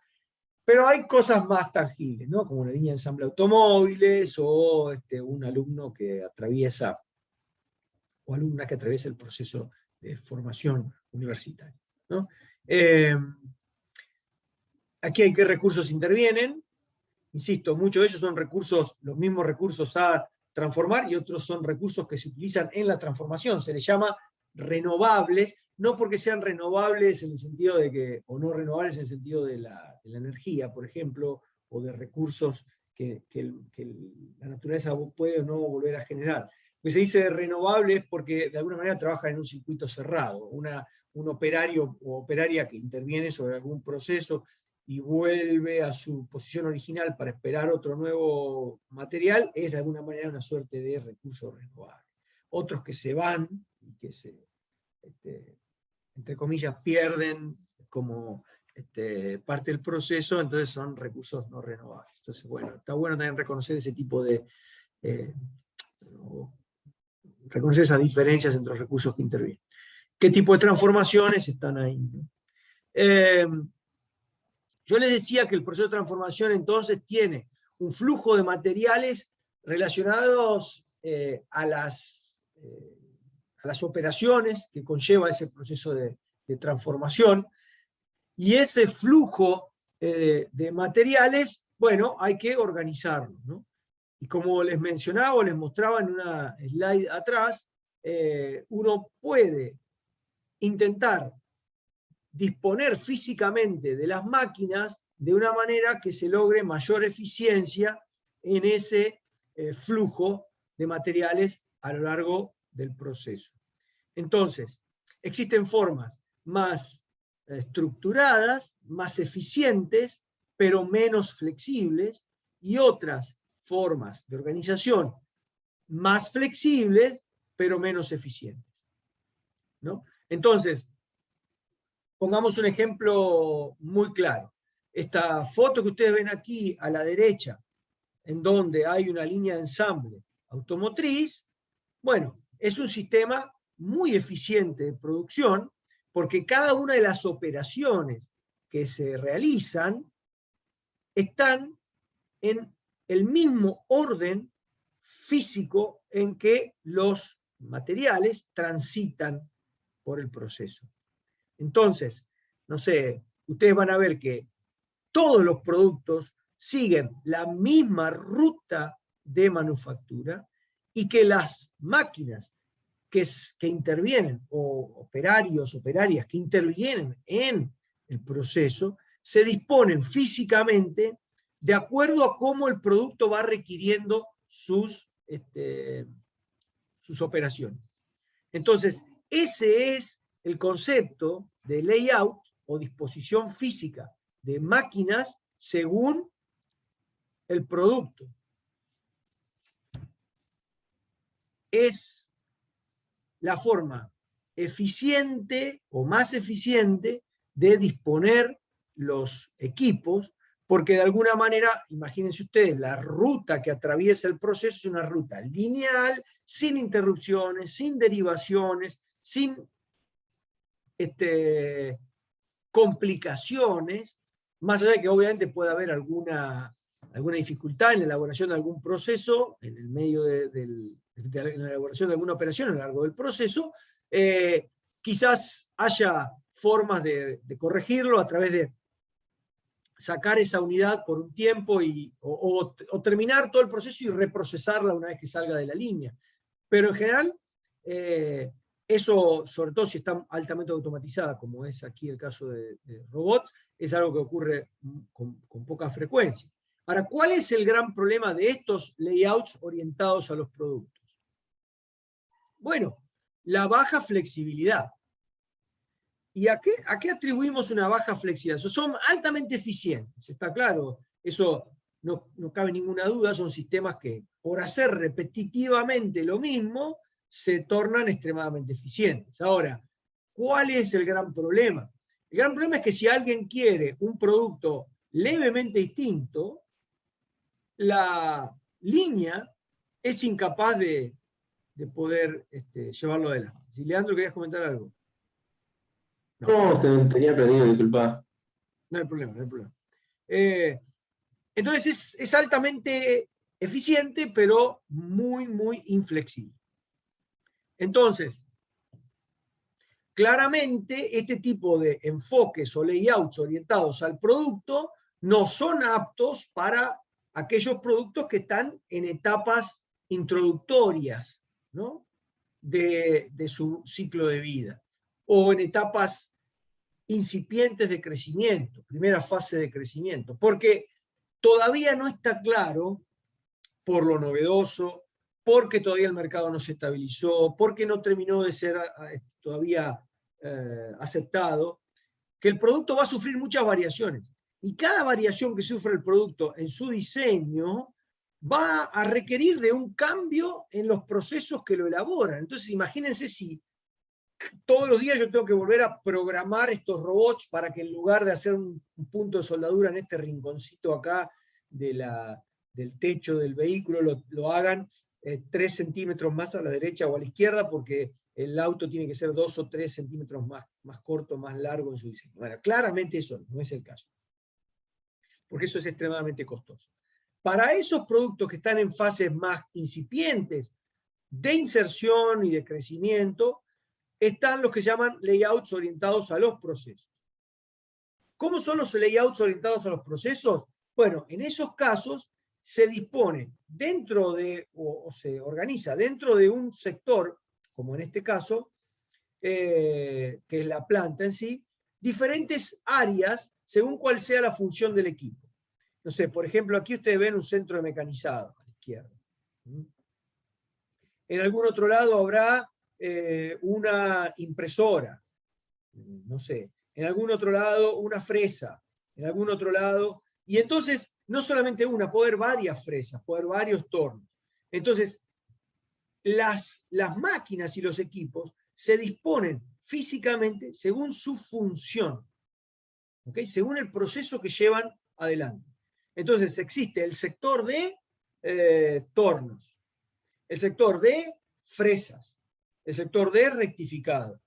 pero hay cosas más tangibles, ¿no? Como una línea de ensamble de automóviles o un alumno que atraviesa, o alumna que atraviesa el proceso de formación universitaria, ¿no? Aquí hay qué recursos intervienen. Insisto, muchos de ellos son recursos, los mismos recursos a transformar, y otros son recursos que se utilizan en la transformación. Se les llama renovables, no porque sean renovables en el sentido de que, o no renovables en el sentido de la energía, por ejemplo, o de recursos que la naturaleza puede o no volver a generar. Pues se dice renovables porque de alguna manera trabajan en un circuito cerrado, un operario o operaria que interviene sobre algún proceso y vuelve a su posición original para esperar otro nuevo material, es de alguna manera una suerte de recurso renovable. Otros que se van y que se, entre comillas, pierden como parte del proceso, entonces son recursos no renovables. Entonces, bueno, está bueno también reconocer ese tipo de... reconocer esas diferencias entre los recursos que intervienen. ¿Qué tipo de transformaciones están ahí, ¿no? Yo les decía que el proceso de transformación entonces tiene un flujo de materiales relacionados a las operaciones que conlleva ese proceso de transformación, y ese flujo de materiales, bueno, hay que organizarlo, ¿no? Y como les mencionaba o les mostraba en una slide atrás, uno puede intentar disponer físicamente de las máquinas de una manera que se logre mayor eficiencia en ese flujo de materiales a lo largo del proceso. Entonces, existen formas más estructuradas, más eficientes, pero menos flexibles, y otras formas de organización más flexibles, pero menos eficientes, ¿no? Entonces, pongamos un ejemplo muy claro. Esta foto que ustedes ven aquí a la derecha, en donde hay una línea de ensamble automotriz, bueno, es un sistema muy eficiente de producción, porque cada una de las operaciones que se realizan están en el mismo orden físico en que los materiales transitan por el proceso. Entonces, no sé, ustedes van a ver que todos los productos siguen la misma ruta de manufactura y que las máquinas que intervienen, o operarios, operarias que intervienen en el proceso, se disponen físicamente de acuerdo a cómo el producto va requiriendo sus operaciones. Entonces, ese es el concepto de layout o disposición física de máquinas según el producto. Es la forma eficiente o más eficiente de disponer los equipos, porque de alguna manera, imagínense ustedes, la ruta que atraviesa el proceso es una ruta lineal, sin interrupciones, sin derivaciones, sin complicaciones, más allá de que obviamente puede haber alguna dificultad en la elaboración de algún proceso en el medio del en la elaboración de alguna operación a lo largo del proceso, quizás haya formas de corregirlo a través de sacar esa unidad por un tiempo o terminar todo el proceso y reprocesarla una vez que salga de la línea. Pero en general, eso, sobre todo si está altamente automatizada, como es aquí el caso de robots, es algo que ocurre con poca frecuencia. Ahora, ¿cuál es el gran problema de estos layouts orientados a los productos? Bueno, la baja flexibilidad. ¿Y a qué atribuimos una baja flexibilidad? Son altamente eficientes, está claro, eso no cabe ninguna duda, son sistemas que por hacer repetitivamente lo mismo se tornan extremadamente eficientes. Ahora, ¿cuál es el gran problema? El gran problema es que si alguien quiere un producto levemente distinto, la línea es incapaz de poder llevarlo adelante. Si Leandro, ¿querías comentar algo? No, se me tenía perdido, disculpa. No hay problema, no hay problema. Entonces es altamente eficiente, pero muy, muy inflexible. Entonces, claramente este tipo de enfoques o layouts orientados al producto no son aptos para aquellos productos que están en etapas introductorias, ¿no?, de su ciclo de vida, o en etapas incipientes de crecimiento, primera fase de crecimiento, porque todavía no está claro, por lo novedoso, porque todavía el mercado no se estabilizó, porque no terminó de ser todavía aceptado, que el producto va a sufrir muchas variaciones. Y cada variación que sufre el producto en su diseño va a requerir de un cambio en los procesos que lo elaboran. Entonces imagínense si todos los días yo tengo que volver a programar estos robots para que en lugar de hacer un punto de soldadura en este rinconcito acá del techo del vehículo, lo hagan 3 centímetros más a la derecha o a la izquierda, porque el auto tiene que ser 2 o 3 centímetros más corto, más largo en su diseño. Bueno, claramente eso no es el caso, porque eso es extremadamente costoso. Para esos productos que están en fases más incipientes de inserción y de crecimiento, están los que se llaman layouts orientados a los procesos. ¿Cómo son los layouts orientados a los procesos? Bueno, en esos casos se dispone dentro de, o se organiza dentro de un sector, como en este caso, que es la planta en sí, diferentes áreas según cuál sea la función del equipo. No sé, por ejemplo, aquí ustedes ven un centro de mecanizado a la izquierda. En algún otro lado habrá una impresora, no sé, en algún otro lado una fresa, en algún otro lado, y entonces no solamente una, puede haber varias fresas, puede haber varios tornos. Entonces, las máquinas y los equipos se disponen físicamente según su función, ¿okay?, según el proceso que llevan adelante. Entonces existe el sector de tornos, el sector de fresas, el sector de rectificado,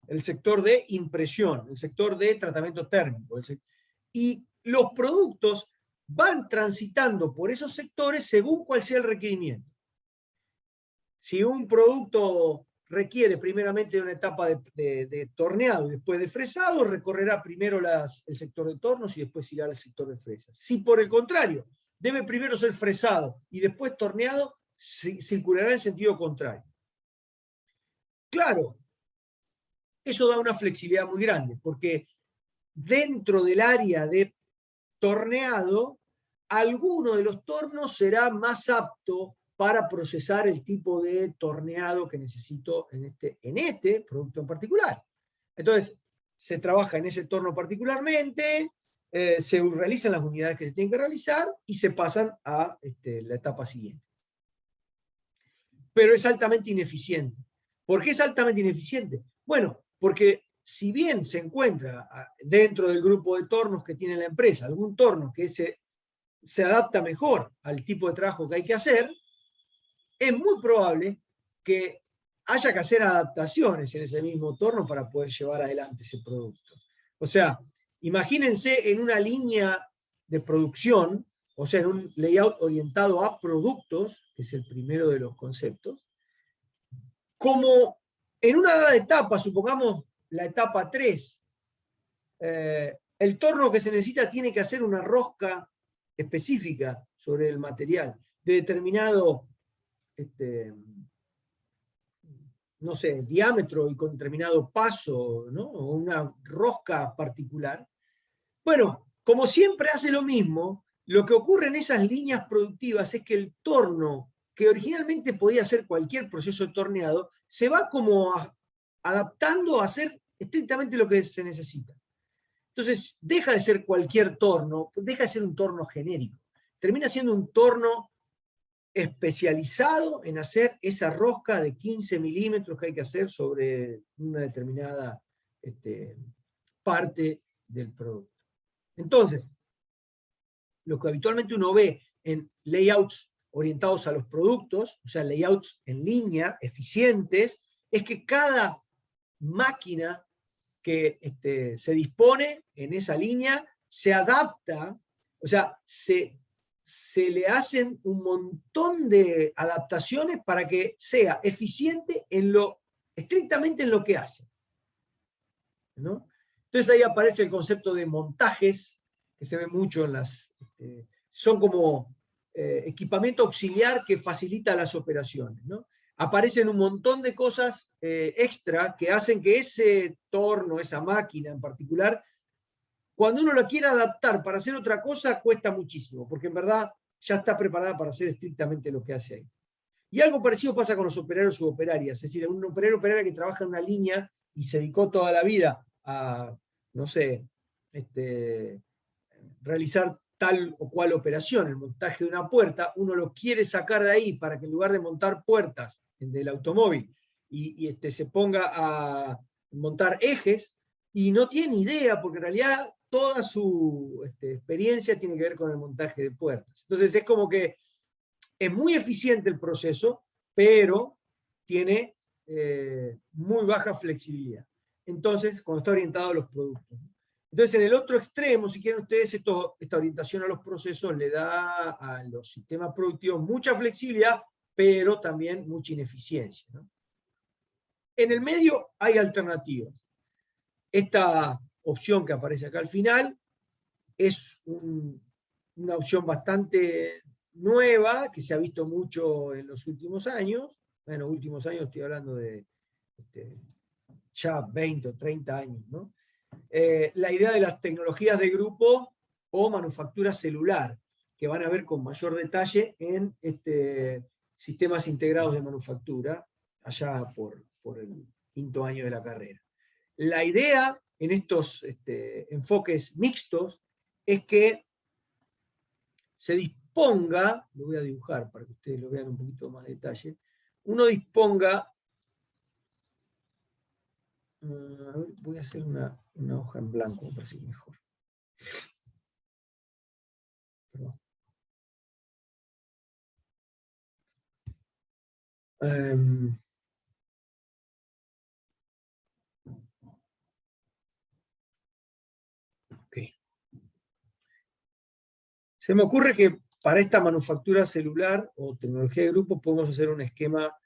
el sector de impresión, el sector de tratamiento térmico. Y los productos van transitando por esos sectores según cuál sea el requerimiento. Si un producto requiere primeramente de una etapa de torneado y después de fresado, recorrerá primero el sector de tornos y después irá al sector de fresas. Si por el contrario, debe primero ser fresado y después torneado, circulará en sentido contrario. Claro, eso da una flexibilidad muy grande, porque dentro del área de torneado, alguno de los tornos será más apto para procesar el tipo de torneado que necesito en este producto en particular. Entonces, se trabaja en ese torno particularmente, se realizan las unidades que se tienen que realizar y se pasan a la etapa siguiente. Pero es altamente ineficiente. ¿Por qué es altamente ineficiente? Bueno, porque si bien se encuentra dentro del grupo de tornos que tiene la empresa algún torno que se adapta mejor al tipo de trabajo que hay que hacer, es muy probable que haya que hacer adaptaciones en ese mismo torno para poder llevar adelante ese producto. O sea, imagínense en una línea de producción, o sea, en un layout orientado a productos, que es el primero de los conceptos, como en una dada etapa, supongamos la etapa 3, el torno que se necesita tiene que hacer una rosca específica sobre el material, de determinado, no sé, diámetro y con determinado paso, ¿no? O una rosca particular. Bueno, como siempre hace lo mismo, lo que ocurre en esas líneas productivas es que el torno, que originalmente podía ser cualquier proceso de torneado, se va como adaptando a hacer estrictamente lo que se necesita. Entonces, deja de ser cualquier torno, deja de ser un torno genérico. Termina siendo un torno especializado en hacer esa rosca de 15 milímetros que hay que hacer sobre una determinada parte del producto. Entonces, lo que habitualmente uno ve en layouts orientados a los productos, o sea, layouts en línea, eficientes, es que cada máquina que se dispone en esa línea se adapta, o sea, se le hacen un montón de adaptaciones para que sea eficiente estrictamente en lo que hace, ¿no? Entonces ahí aparece el concepto de montajes, que se ve mucho en son como equipamiento auxiliar que facilita las operaciones, ¿no? Aparecen un montón de cosas extra que hacen que ese torno, esa máquina en particular, cuando uno lo quiere adaptar para hacer otra cosa, cuesta muchísimo, porque en verdad ya está preparada para hacer estrictamente lo que hace ahí. Y algo parecido pasa con los operarios u operarias, es decir, un operario o operaria que trabaja en una línea y se dedicó toda la vida a, no sé, realizar tal o cual operación, el montaje de una puerta, uno lo quiere sacar de ahí para que en lugar de montar puertas del automóvil y se ponga a montar ejes, y no tiene idea, porque en realidad toda su experiencia tiene que ver con el montaje de puertas. Entonces es como que es muy eficiente el proceso, pero tiene muy baja flexibilidad. Entonces, cuando está orientado a los productos. Entonces, en el otro extremo, si quieren ustedes, esta orientación a los procesos le da a los sistemas productivos mucha flexibilidad, pero también mucha ineficiencia, ¿no? En el medio hay alternativas. Esta opción que aparece acá al final es una opción bastante nueva, que se ha visto mucho en los últimos años. Bueno, últimos años estoy hablando de ya 20 o 30 años, ¿no? La idea de las tecnologías de grupo o manufactura celular, que van a ver con mayor detalle en sistemas integrados de manufactura, allá por el quinto año de la carrera. La idea en estos enfoques mixtos es que se disponga, lo voy a dibujar para que ustedes lo vean un poquito más de detalle, uno disponga, a ver, voy a hacer una hoja en blanco, me parece mejor. Perdón. Okay. Se me ocurre que para esta manufactura celular o tecnología de grupo podemos hacer un esquema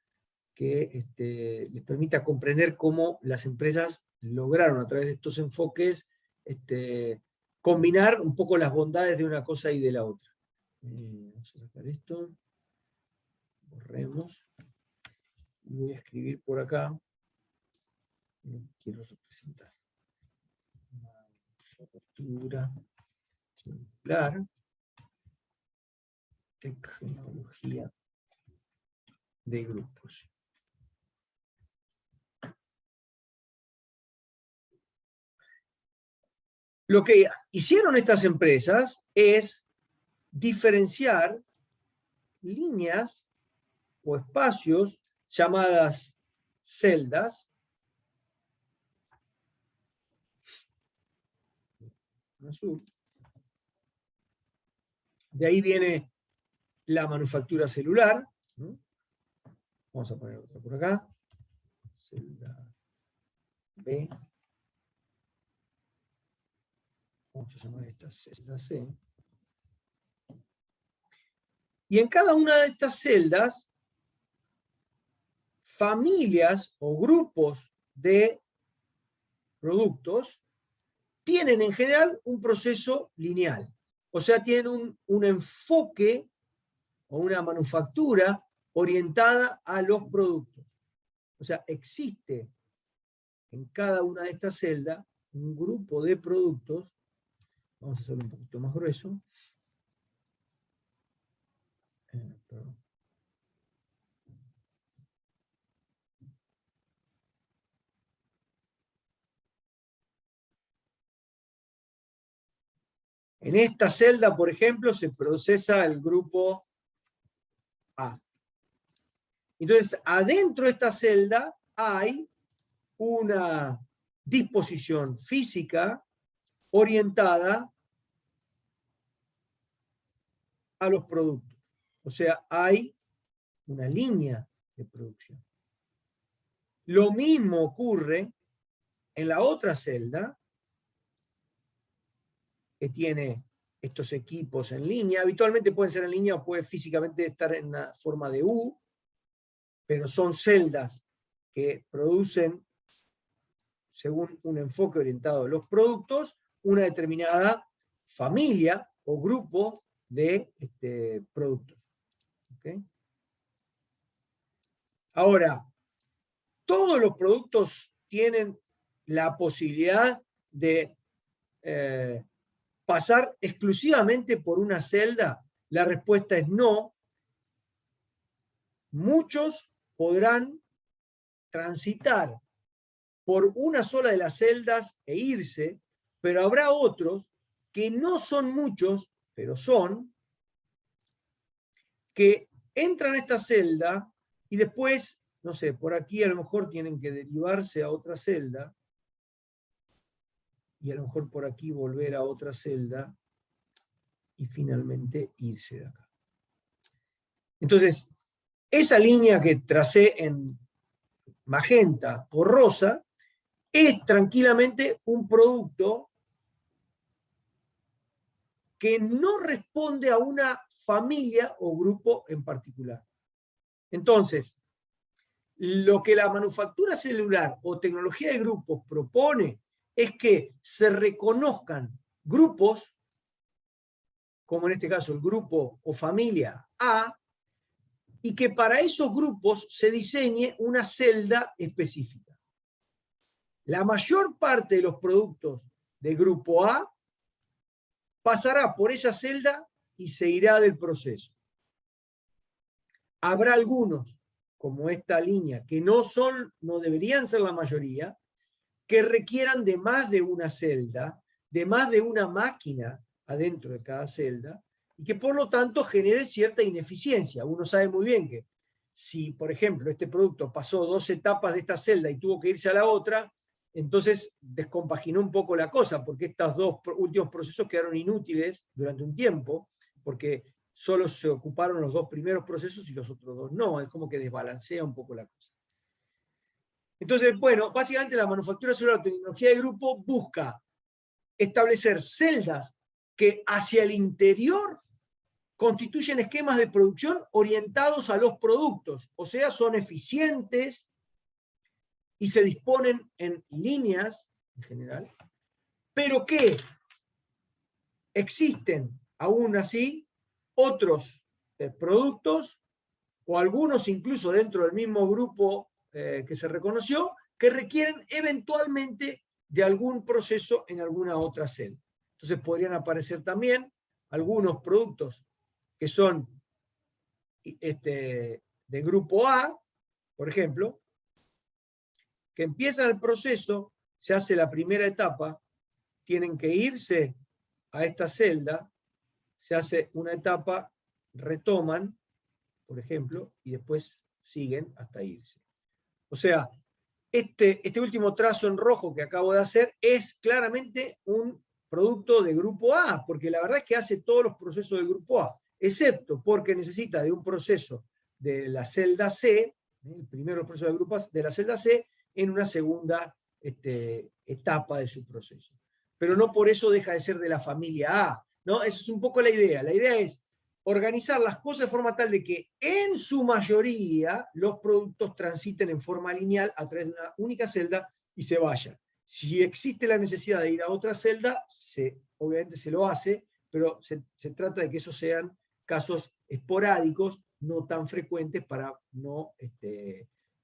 que les permita comprender cómo las empresas lograron a través de estos enfoques combinar un poco las bondades de una cosa y de la otra. Vamos a sacar esto, borremos, y voy a escribir por acá, quiero representar manufactura celular, tecnología de grupos. Lo que hicieron estas empresas es diferenciar líneas o espacios llamadas celdas, azul. De ahí viene la manufactura celular, ¿no? Vamos a poner otra por acá, celda B. Vamos a llamar esta celda C. Y en cada una de estas celdas familias o grupos de productos tienen en general un proceso lineal. O sea, tienen un enfoque o una manufactura orientada a los productos. O sea, existe en cada una de estas celdas un grupo de productos. Vamos a hacerlo un poquito más grueso. Perdón. En esta celda, por ejemplo, se procesa el grupo A. Entonces, adentro de esta celda hay una disposición física orientada a los productos. O sea, hay una línea de producción. Lo mismo ocurre en la otra celda, que tiene estos equipos en línea. Habitualmente pueden ser en línea o puede físicamente estar en una forma de U, pero son celdas que producen, según un enfoque orientado a los productos, una determinada familia o grupo de productos. ¿Okay? Ahora, todos los productos tienen la posibilidad de pasar exclusivamente por una celda. La respuesta es no. Muchos podrán transitar por una sola de las celdas e irse, pero habrá otros que no son muchos, pero son, que entran a esta celda y después, no sé, por aquí a lo mejor tienen que derivarse a otra celda, y a lo mejor por aquí volver a otra celda, y finalmente irse de acá. Entonces, esa línea que tracé en magenta o rosa es tranquilamente un producto que no responde a una familia o grupo en particular. Entonces, lo que la manufactura celular o tecnología de grupos propone es que se reconozcan grupos, como en este caso el grupo o familia A, y que para esos grupos se diseñe una celda específica. La mayor parte de los productos de grupo A pasará por esa celda y se irá del proceso. Habrá algunos, como esta línea, que no deberían ser la mayoría, que requieran de más de una celda, de más de una máquina adentro de cada celda, y que por lo tanto genere cierta ineficiencia. Uno sabe muy bien que si, por ejemplo, este producto pasó 2 etapas de esta celda y tuvo que irse a la otra, entonces descompaginó un poco la cosa, porque estos 2 últimos procesos quedaron inútiles durante un tiempo, porque solo se ocuparon los 2 primeros procesos y los otros 2 no. Es como que desbalancea un poco la cosa. Entonces, bueno, básicamente la manufactura celular o tecnología de grupo busca establecer celdas que hacia el interior constituyen esquemas de producción orientados a los productos, o sea, son eficientes y se disponen en líneas en general, pero que existen aún así otros productos o algunos incluso dentro del mismo grupo que se reconoció, que requieren eventualmente de algún proceso en alguna otra celda. Entonces podrían aparecer también algunos productos que son de grupo A, por ejemplo, que empiezan el proceso, se hace la primera etapa, tienen que irse a esta celda, se hace una etapa, retoman, por ejemplo, y después siguen hasta irse. O sea, este último trazo en rojo que acabo de hacer es claramente un producto de grupo A, porque la verdad es que hace todos los procesos del grupo A, excepto porque necesita de un proceso de la celda C, el primero proceso de grupo A, de la celda C, en una segunda etapa de su proceso. Pero no por eso deja de ser de la familia A, ¿no? Esa es un poco la idea. La idea es, organizar las cosas de forma tal de que en su mayoría los productos transiten en forma lineal a través de una única celda y se vayan. Si existe la necesidad de ir a otra celda, obviamente se lo hace, pero se trata de que esos sean casos esporádicos, no tan frecuentes para no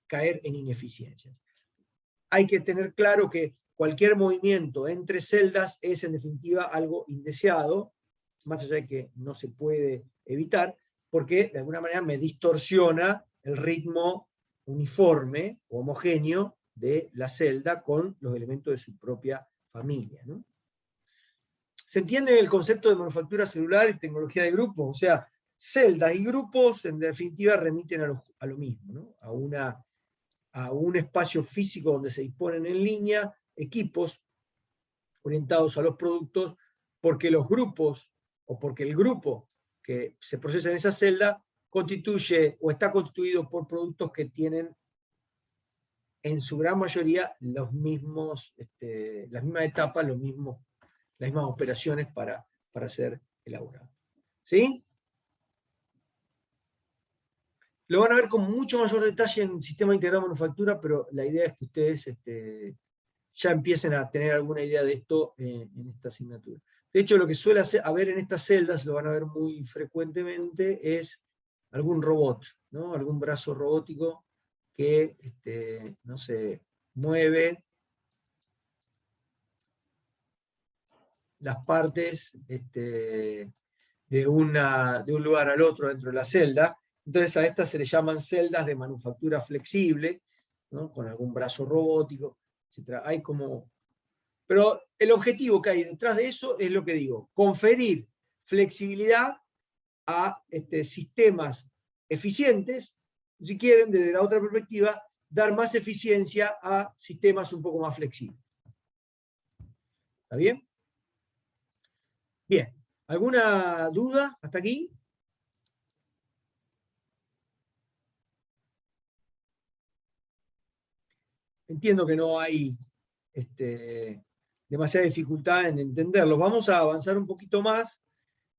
caer en ineficiencias. Hay que tener claro que cualquier movimiento entre celdas es en definitiva algo indeseado, más allá de que no se puede evitar, porque de alguna manera me distorsiona el ritmo uniforme o homogéneo de la celda con los elementos de su propia familia, ¿no? ¿Se entiende el concepto de manufactura celular y tecnología de grupo? O sea, celdas y grupos en definitiva remiten a lo mismo, ¿no? A un espacio físico donde se disponen en línea equipos orientados a los productos, porque los grupos, o porque el grupo que se procesa en esa celda constituye o está constituido por productos que tienen en su gran mayoría los mismos, las mismas etapas, las mismas operaciones para ser elaborado. ¿Sí? Lo van a ver con mucho mayor detalle en Sistema Integrado de Manufactura, pero la idea es que ustedes ya empiecen a tener alguna idea de esto en esta asignatura. De hecho, lo que suele haber en estas celdas, lo van a ver muy frecuentemente, es algún robot, ¿no? Algún brazo robótico que no se mueve las partes de un lugar al otro dentro de la celda. Entonces a estas se le llaman celdas de manufactura flexible, ¿no? Con algún brazo robótico, etc. Hay como... Pero el objetivo que hay detrás de eso es lo que digo, conferir flexibilidad a sistemas eficientes, si quieren, desde la otra perspectiva, dar más eficiencia a sistemas un poco más flexibles. ¿Está bien? Bien. ¿Alguna duda hasta aquí? Entiendo que no hay demasiada dificultad en entenderlo. Vamos a avanzar un poquito más.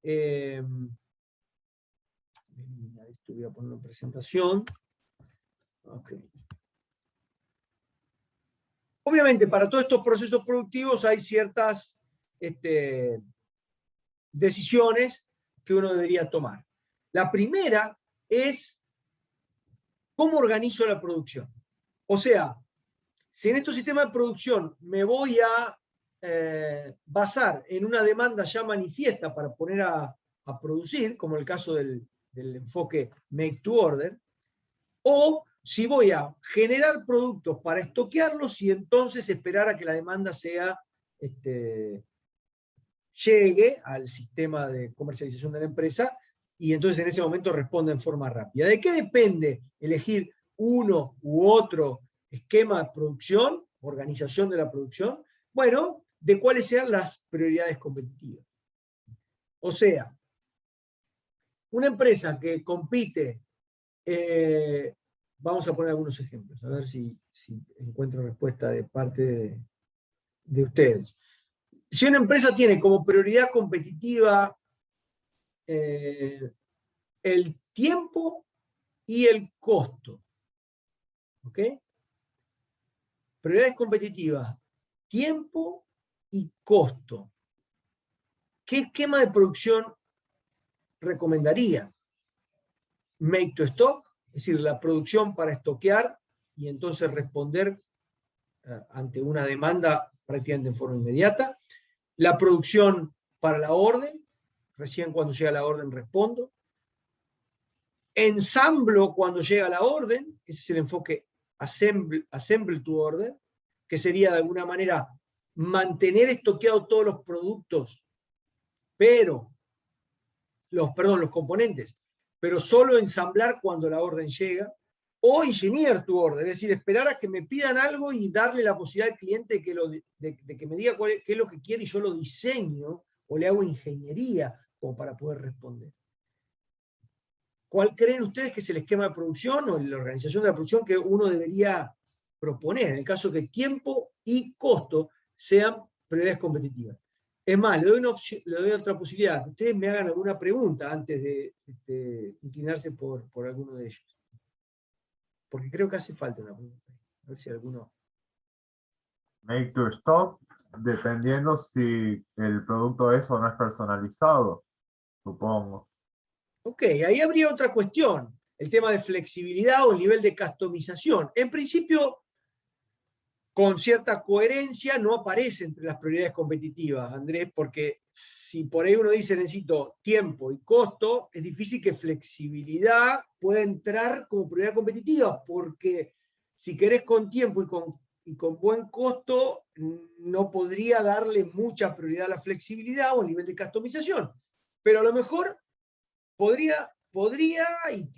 Esto voy a poner en presentación. Okay. Obviamente, para todos estos procesos productivos hay ciertas decisiones que uno debería tomar. La primera es cómo organizo la producción. O sea, si en estos sistemas de producción me voy a basar en una demanda ya manifiesta para poner a producir, como el caso del enfoque make to order, o si voy a generar productos para estoquearlos y entonces esperar a que la demanda llegue al sistema de comercialización de la empresa y entonces en ese momento responda en forma rápida. ¿De qué depende elegir uno u otro esquema de producción, organización de la producción? Bueno, de cuáles sean las prioridades competitivas. O sea, una empresa que compite, vamos a poner algunos ejemplos, a ver si encuentro respuesta de parte de ustedes. Si una empresa tiene como prioridad competitiva el tiempo y el costo, ¿ok? Prioridades competitivas, tiempo y costo. ¿Qué esquema de producción recomendaría? Make to stock, es decir, la producción para estoquear y entonces responder ante una demanda prácticamente en forma inmediata. La producción para la orden, recién cuando llega la orden respondo. Ensamblo cuando llega la orden, ese es el enfoque assemble to order, que sería de alguna manera mantener estoqueados todos los productos, pero, los componentes, pero solo ensamblar cuando la orden llega, o engineer to order, es decir, esperar a que me pidan algo y darle la posibilidad al cliente de que me diga qué es lo que quiere y yo lo diseño, o le hago ingeniería como para poder responder. ¿Cuál creen ustedes que es el esquema de producción o la organización de la producción que uno debería proponer en el caso que tiempo y costo sean prioridades competitivas? Es más, le doy otra posibilidad, que ustedes me hagan alguna pregunta antes de inclinarse por alguno de ellos. Porque creo que hace falta una pregunta. A ver si alguno... Make to stock, dependiendo si el producto es o no es personalizado, supongo. Ok, ahí habría otra cuestión, el tema de flexibilidad o el nivel de customización. En principio, con cierta coherencia, no aparece entre las prioridades competitivas, Andrés, porque si por ahí uno dice necesito tiempo y costo, es difícil que flexibilidad pueda entrar como prioridad competitiva, porque si querés con tiempo y con buen costo, no podría darle mucha prioridad a la flexibilidad o al nivel de customización. Pero a lo mejor podría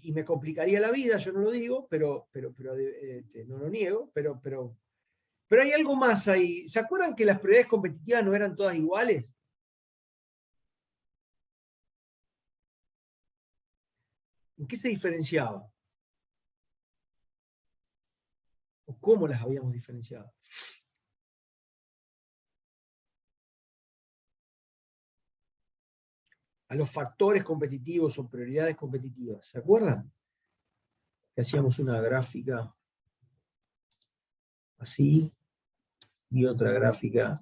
y me complicaría la vida, yo no lo digo, pero no lo niego, pero hay algo más ahí. ¿Se acuerdan que las prioridades competitivas no eran todas iguales? ¿En qué se diferenciaba? ¿O cómo las habíamos diferenciado? A los factores competitivos o prioridades competitivas. ¿Se acuerdan? Que hacíamos una gráfica así y otra gráfica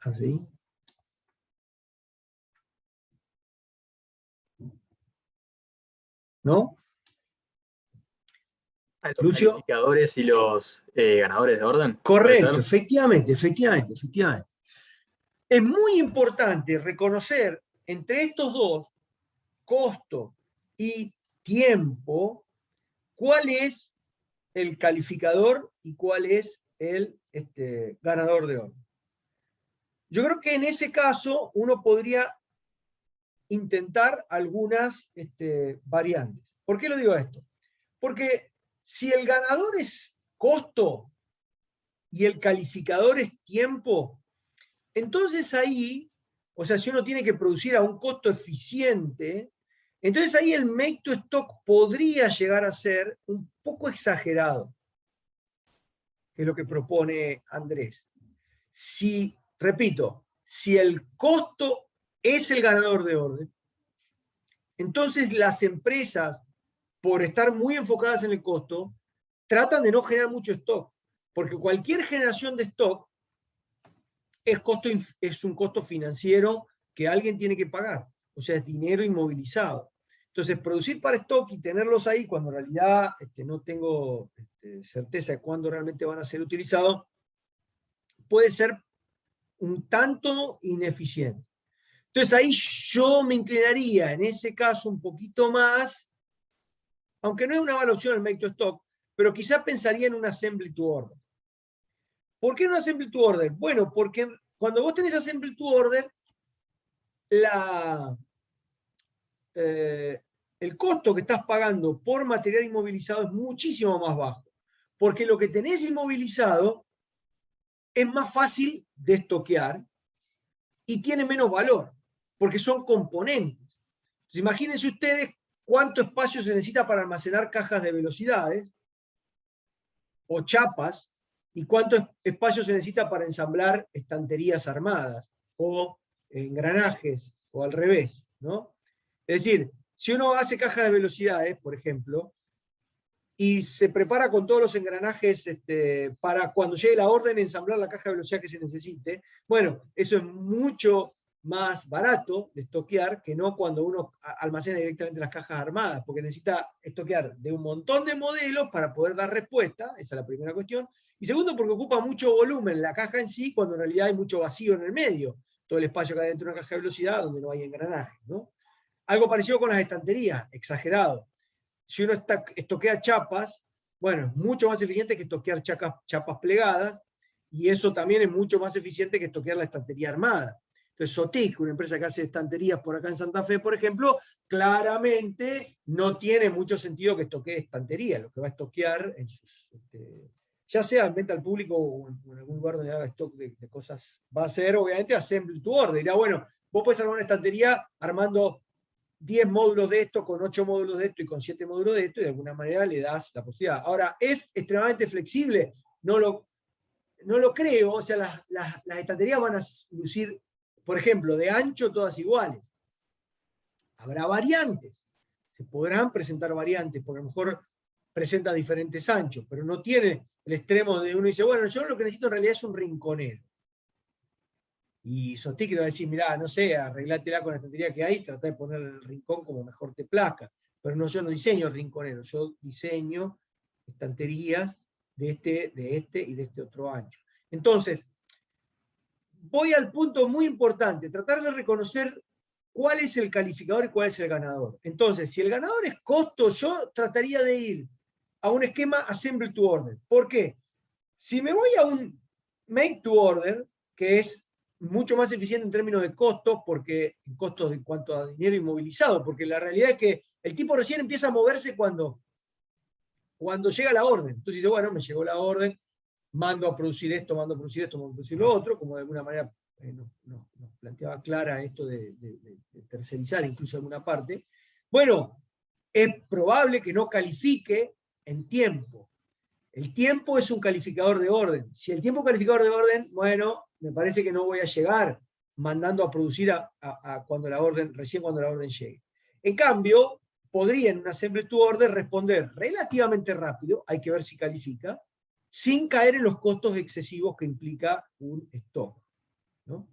así. ¿No? A los Lucio. calificadores y los ganadores de orden. Correcto, efectivamente. Es muy importante reconocer entre estos dos, costo y tiempo, cuál es el calificador y cuál es el ganador de orden. Yo creo que en ese caso uno podría intentar algunas variantes. ¿Por qué lo digo esto? Porque si el ganador es costo y el calificador es tiempo, entonces ahí, o sea, si uno tiene que producir a un costo eficiente, entonces ahí el make to stock podría llegar a ser un poco exagerado, que es lo que propone Andrés. Si, repito, si el costo es el ganador de orden, entonces las empresas, por estar muy enfocadas en el costo, tratan de no generar mucho stock, porque cualquier generación de stock es un costo financiero que alguien tiene que pagar, o sea, es dinero inmovilizado. Entonces, producir para stock y tenerlos ahí cuando en realidad no tengo certeza de cuándo realmente van a ser utilizados, puede ser un tanto ineficiente. Entonces ahí yo me inclinaría en ese caso un poquito más, aunque no es una mala opción el make to stock, pero quizás pensaría en un assembly to order. ¿Por qué un assembly to order? Bueno, porque cuando vos tenés assembly to order, el costo que estás pagando por material inmovilizado es muchísimo más bajo, porque lo que tenés inmovilizado es más fácil de estoquear y tiene menos valor, porque son componentes. Entonces, imagínense ustedes cuánto espacio se necesita para almacenar cajas de velocidades o chapas y cuánto espacio se necesita para ensamblar estanterías armadas o engranajes o al revés, ¿no? Es decir, si uno hace cajas de velocidades, por ejemplo, y se prepara con todos los engranajes para cuando llegue la orden ensamblar la caja de velocidad que se necesite, bueno, eso es mucho más barato de estoquear que no cuando uno almacena directamente las cajas armadas, porque necesita estoquear de un montón de modelos para poder dar respuesta, esa es la primera cuestión, y segundo porque ocupa mucho volumen la caja en sí, cuando en realidad hay mucho vacío en el medio, todo el espacio que hay dentro de una caja de velocidad donde no hay engranajes, ¿no? Algo parecido con las estanterías, exagerado. Si uno estoquea chapas, bueno, es mucho más eficiente que estoquear chapas plegadas, y eso también es mucho más eficiente que estoquear la estantería armada. Entonces, Sotic, una empresa que hace estanterías por acá en Santa Fe, por ejemplo, claramente no tiene mucho sentido que estoquee estanterías, lo que va a estoquear en sus, ya sea en venta al público o en algún lugar donde haga stock de cosas, va a ser obviamente assembly to order. Dirá, bueno, vos podés armar una estantería armando 10 módulos de esto, con 8 módulos de esto y con 7 módulos de esto, y de alguna manera le das la posibilidad. Ahora, ¿es extremadamente flexible? No lo, no lo creo, o sea, las estanterías van a lucir, por ejemplo, de ancho todas iguales. Habrá variantes, se podrán presentar variantes, porque a lo mejor presenta diferentes anchos, pero no tiene el extremo de uno dice, bueno, yo lo que necesito en realidad es un rinconero. Y Sotic te va a decir, mirá, no sé, arreglátela con la estantería que hay, trata de poner el rincón como mejor te plazca. Pero no, yo no diseño rinconeros, yo diseño estanterías de este y de este otro ancho. Entonces, voy al punto muy importante, tratar de reconocer cuál es el calificador y cuál es el ganador. Entonces, si el ganador es costo, yo trataría de ir a un esquema assemble to order. ¿Por qué? Si me voy a un make to order, que es mucho más eficiente en términos de costos, porque en costos en cuanto a dinero inmovilizado, porque la realidad es que el tipo recién empieza a moverse cuando llega la orden. Entonces dice, bueno, me llegó la orden, mando a producir esto, mando a producir esto, mando a producir lo otro, como de alguna manera nos planteaba Clara esto de tercerizar incluso alguna parte. Bueno, es probable que no califique en tiempo. El tiempo es un calificador de orden. Si el tiempo es calificador de orden, bueno, me parece que no voy a llegar mandando a producir recién cuando la orden llegue. En cambio, podría en un assemble to order responder relativamente rápido, hay que ver si califica, sin caer en los costos excesivos que implica un stock, ¿no?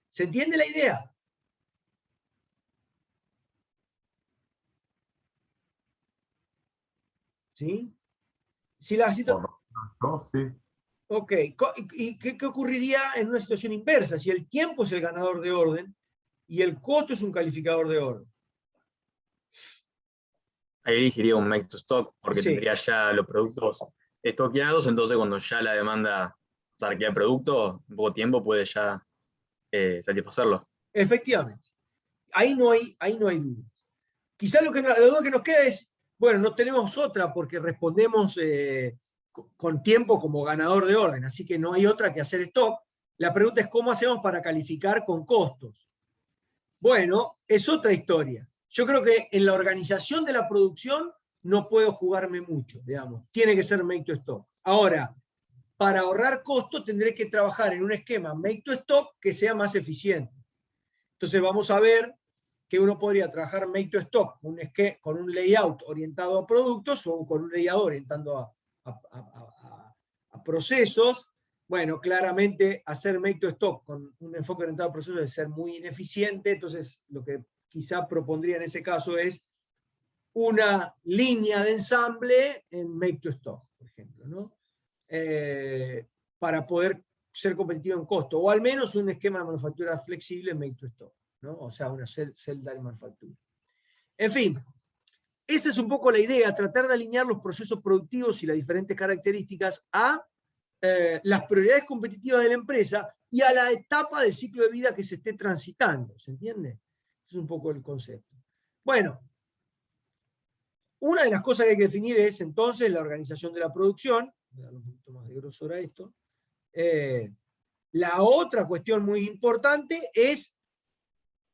¿Se entiende la idea? ¿Sí? Si la situación... No, sí. Ok, ¿y qué ocurriría en una situación inversa? Si el tiempo es el ganador de orden y el costo es un calificador de orden. Ahí elegiría un make to stock porque Sí. tendría ya los productos estoqueados, entonces cuando ya la demanda requiere producto, en poco tiempo puede ya satisfacerlo. Efectivamente. Ahí no hay duda. Quizás la duda que nos queda es, bueno, no tenemos otra porque respondemos con tiempo como ganador de orden, así que no hay otra que hacer stock. La pregunta es cómo hacemos para calificar con costos. Bueno, es otra historia. Yo creo que en la organización de la producción no puedo jugarme mucho, digamos. Tiene que ser make to stock. Ahora, para ahorrar costo tendré que trabajar en un esquema make to stock que sea más eficiente. Entonces vamos a ver que uno podría trabajar make to stock con un layout orientado a productos o con un layout orientado a procesos. Bueno, claramente hacer make to stock con un enfoque orientado a procesos es ser muy ineficiente, entonces lo que quizá propondría en ese caso es una línea de ensamble en make to stock, por ejemplo, ¿no? Para poder ser competitivo en costo, o al menos un esquema de manufactura flexible en make to stock, ¿no? O sea, una cell-die manufactura. En fin, esa es un poco la idea, tratar de alinear los procesos productivos y las diferentes características a las prioridades competitivas de la empresa y a la etapa del ciclo de vida que se esté transitando, ¿se entiende? Es un poco el concepto. Bueno, una de las cosas que hay que definir es entonces la organización de la producción. Voy a darle un poquito más de grosor a esto. La otra cuestión muy importante es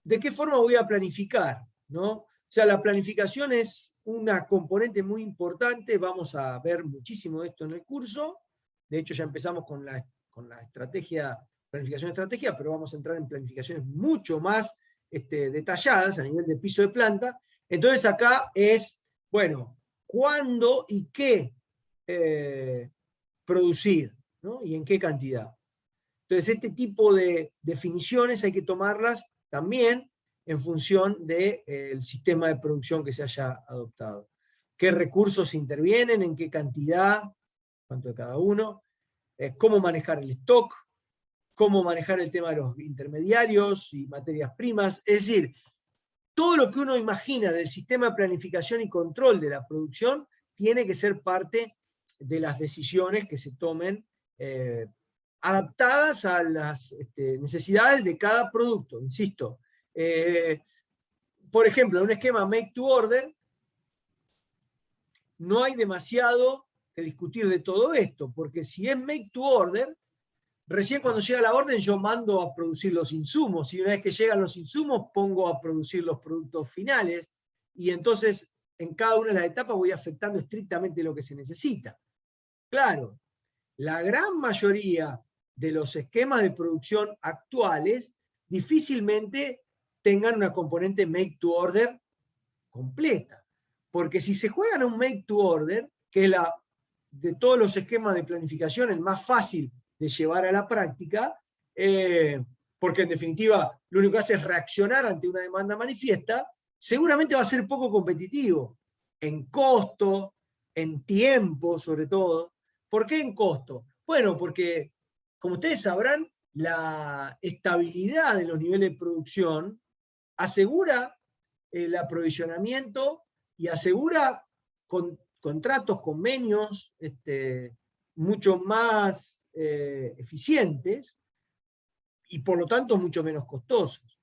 de qué forma voy a planificar, ¿no? O sea, la planificación es una componente muy importante, vamos a ver muchísimo de esto en el curso. De hecho, ya empezamos con la planificación estratégica, pero vamos a entrar en planificaciones mucho más detalladas a nivel de piso de planta. Entonces acá es, bueno, ¿cuándo y qué producir, ¿no? Y en qué cantidad? Entonces este tipo de definiciones hay que tomarlas también en función del sistema de producción que se haya adoptado. ¿Qué recursos intervienen? ¿En qué cantidad? ¿Cuánto de cada uno? ¿Cómo manejar el stock? ¿Cómo manejar el tema de los intermediarios y materias primas? Es decir, todo lo que uno imagina del sistema de planificación y control de la producción tiene que ser parte de las decisiones que se tomen adaptadas a las necesidades de cada producto, insisto. Por ejemplo, en un esquema make to order, no hay demasiado que discutir de todo esto, porque si es make to order, recién cuando llega la orden yo mando a producir los insumos, y una vez que llegan los insumos pongo a producir los productos finales, y entonces en cada una de las etapas voy afectando estrictamente lo que se necesita. Claro, la gran mayoría de los esquemas de producción actuales difícilmente tengan una componente make to order completa. Porque si se juegan a un make to order, que es de todos los esquemas de planificación el más fácil de llevar a la práctica, porque en definitiva lo único que hace es reaccionar ante una demanda manifiesta, seguramente va a ser poco competitivo en costo, en tiempo sobre todo. ¿Por qué en costo? Bueno, porque como ustedes sabrán, la estabilidad de los niveles de producción asegura el aprovisionamiento y asegura contratos, convenios mucho más eficientes y por lo tanto mucho menos costosos.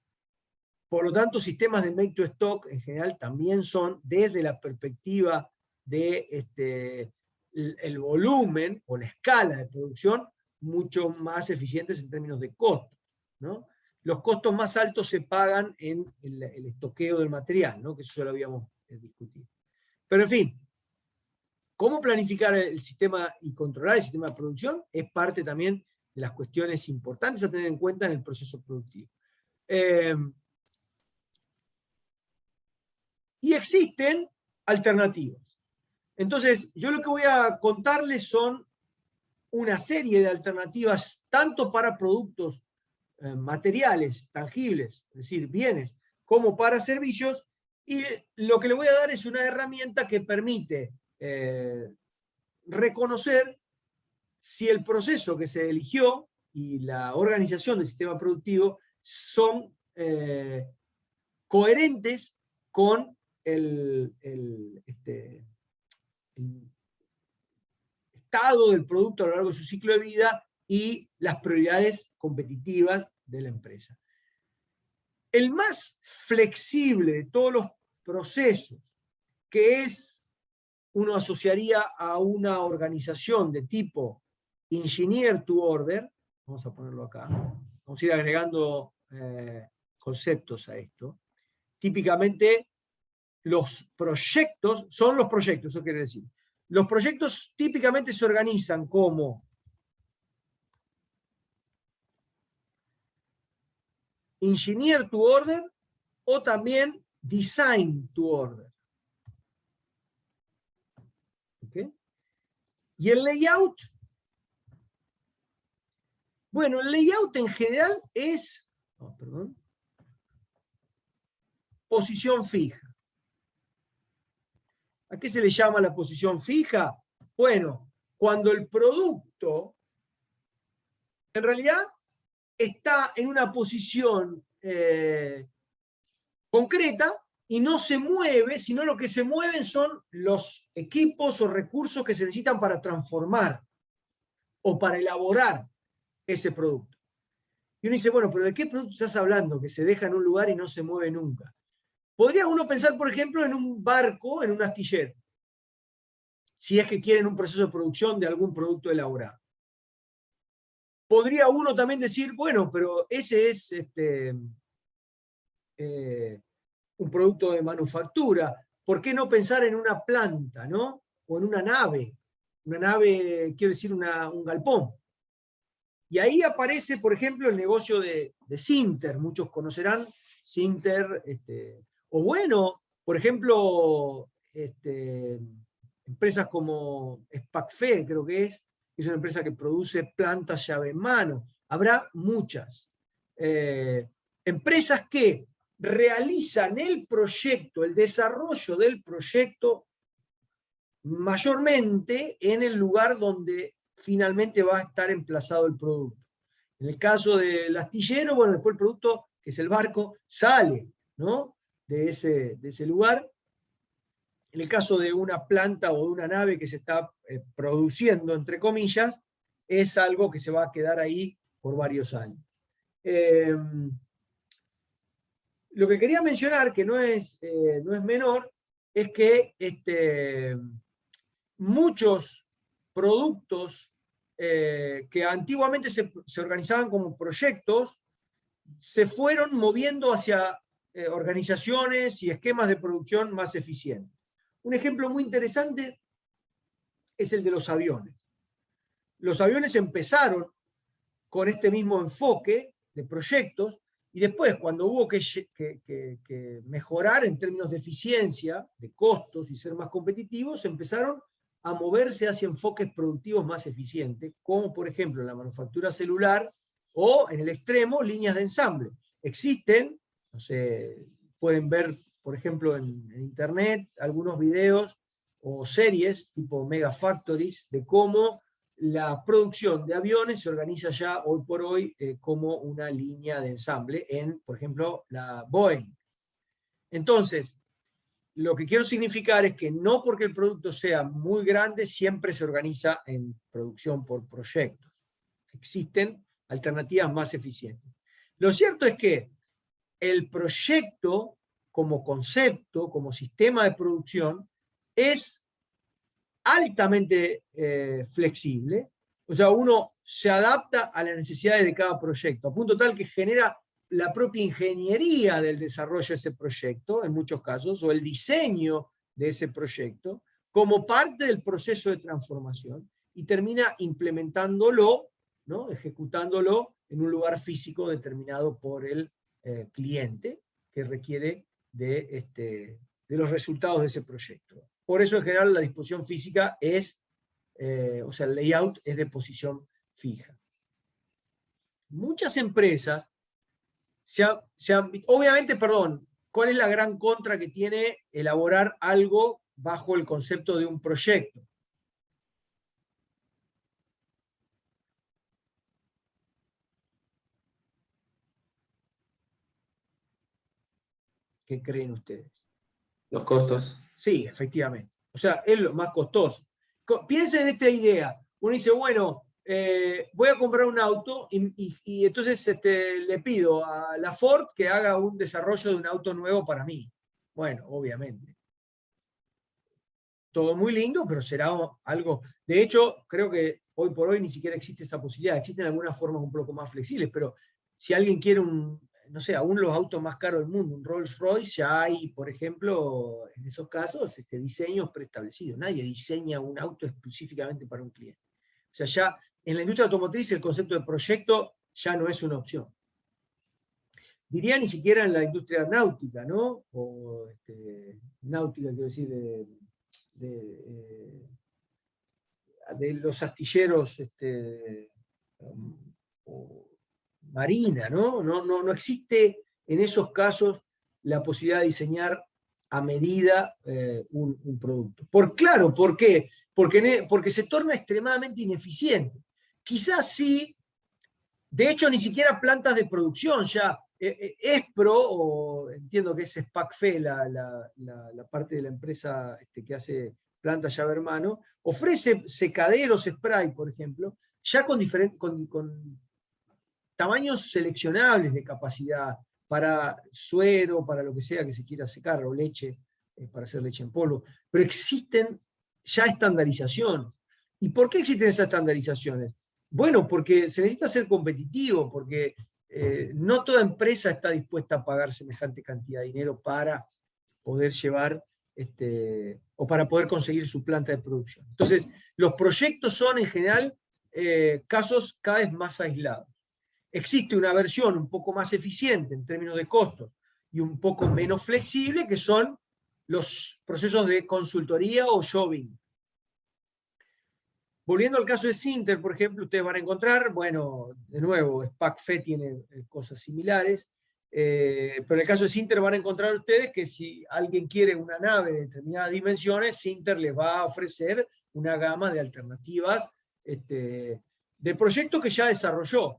Por lo tanto, sistemas de make to stock en general también son, desde la perspectiva de el volumen o la escala de producción, mucho más eficientes en términos de costos, ¿no? Los costos más altos se pagan en el estoqueo del material, ¿no? Que eso ya lo habíamos discutido. Pero en fin, cómo planificar el sistema y controlar el sistema de producción es parte también de las cuestiones importantes a tener en cuenta en el proceso productivo. Y existen alternativas. Entonces, yo lo que voy a contarles son una serie de alternativas, tanto para productos materiales, tangibles, es decir, bienes, como para servicios, y lo que le voy a dar es una herramienta que permite reconocer si el proceso que se eligió y la organización del sistema productivo son coherentes con el estado del producto a lo largo de su ciclo de vida y las prioridades competitivas de la empresa. El más flexible de todos los procesos, que uno asociaría a una organización de tipo engineer to order, vamos a ponerlo acá, vamos a ir agregando conceptos a esto. Típicamente los proyectos, son los proyectos, eso quiere decir. Los proyectos típicamente se organizan como engineer to order o también design to order. ¿Okay? Y el layout, bueno, el layout en general es, posición fija. ¿A qué se le llama la posición fija? Bueno, cuando el producto en realidad está en una posición concreta y no se mueve, sino lo que se mueven son los equipos o recursos que se necesitan para transformar o para elaborar ese producto. Y uno dice, bueno, pero ¿de qué producto estás hablando que se deja en un lugar y no se mueve nunca? Podría uno pensar, por ejemplo, en un barco, en un astillero, si es que quieren un proceso de producción de algún producto elaborado. Podría uno también decir, bueno, pero ese es un producto de manufactura. ¿Por qué no pensar en una planta, ¿no? O en una nave? Una nave, quiero decir, un galpón. Y ahí aparece, por ejemplo, el negocio de Sinter. Muchos conocerán Sinter. O bueno, por ejemplo, empresas como Spacfe, creo que es una empresa que produce plantas llave en mano. Habrá muchas. Empresas que realizan el proyecto, el desarrollo del proyecto, mayormente en el lugar donde finalmente va a estar emplazado el producto. En el caso del astillero, bueno, después el producto, que es el barco, sale, ¿no? de ese lugar. En el caso de una planta o de una nave que se está produciendo, entre comillas, es algo que se va a quedar ahí por varios años. Lo que quería mencionar, que no es menor, es que muchos productos que antiguamente se organizaban como proyectos, se fueron moviendo hacia organizaciones y esquemas de producción más eficientes. Un ejemplo muy interesante es el de los aviones. Los aviones empezaron con este mismo enfoque de proyectos, y después, cuando hubo que mejorar en términos de eficiencia, de costos y ser más competitivos, empezaron a moverse hacia enfoques productivos más eficientes, como por ejemplo en la manufactura celular o en el extremo líneas de ensamble. Existen, no sé, pueden ver por ejemplo en internet algunos videos o series tipo Mega Factories de cómo la producción de aviones se organiza ya hoy por hoy como una línea de ensamble en, por ejemplo, la Boeing. Entonces, lo que quiero significar es que no porque el producto sea muy grande siempre se organiza en producción por proyectos. Existen alternativas más eficientes. Lo cierto es que el proyecto como concepto, como sistema de producción, es altamente flexible, o sea, uno se adapta a las necesidades de cada proyecto, a punto tal que genera la propia ingeniería del desarrollo de ese proyecto, en muchos casos, o el diseño de ese proyecto, como parte del proceso de transformación, y termina implementándolo, ¿no? Ejecutándolo en un lugar físico determinado por el cliente, que requiere de los resultados de ese proyecto. Por eso en general la disposición física es, o sea, el layout es de posición fija. Muchas empresas, obviamente, perdón, ¿cuál es la gran contra que tiene elaborar algo bajo el concepto de un proyecto? ¿Qué creen ustedes? Los costos. Sí, efectivamente. O sea, es lo más costoso. Piensen en esta idea. Uno dice, bueno, voy a comprar un auto y entonces le pido a la Ford que haga un desarrollo de un auto nuevo para mí. Bueno, obviamente. Todo muy lindo, pero será algo... De hecho, creo que hoy por hoy ni siquiera existe esa posibilidad. Existen algunas formas un poco más flexibles, pero si alguien quiere no sé, aún los autos más caros del mundo, un Rolls Royce, ya hay, por ejemplo, en esos casos, diseños preestablecidos. Nadie diseña un auto específicamente para un cliente. O sea, ya en la industria automotriz el concepto de proyecto ya no es una opción. Diría ni siquiera en la industria náutica, ¿no? O náutica, quiero decir, de los astilleros o marina, ¿no? No existe en esos casos la posibilidad de diseñar a medida un producto. Claro, ¿por qué? Porque se torna extremadamente ineficiente. Quizás sí, de hecho ni siquiera plantas de producción ya. Espro, o entiendo que es SPACFE, la parte de la empresa que hace planta llave hermano, ofrece secaderos spray, por ejemplo, ya con tamaños seleccionables de capacidad para suero, para lo que sea que se quiera secar, o leche, para hacer leche en polvo. Pero existen ya estandarizaciones. ¿Y por qué existen esas estandarizaciones? Bueno, porque se necesita ser competitivo, porque no toda empresa está dispuesta a pagar semejante cantidad de dinero para poder llevar o para poder conseguir su planta de producción. Entonces, los proyectos son en general casos cada vez más aislados. Existe una versión un poco más eficiente en términos de costos y un poco menos flexible, que son los procesos de consultoría o jobbing. Volviendo al caso de Sinter, por ejemplo, ustedes van a encontrar, bueno, de nuevo, SPACFE tiene cosas similares, pero en el caso de Sinter van a encontrar ustedes que si alguien quiere una nave de determinadas dimensiones, Sinter les va a ofrecer una gama de alternativas de proyectos que ya desarrolló.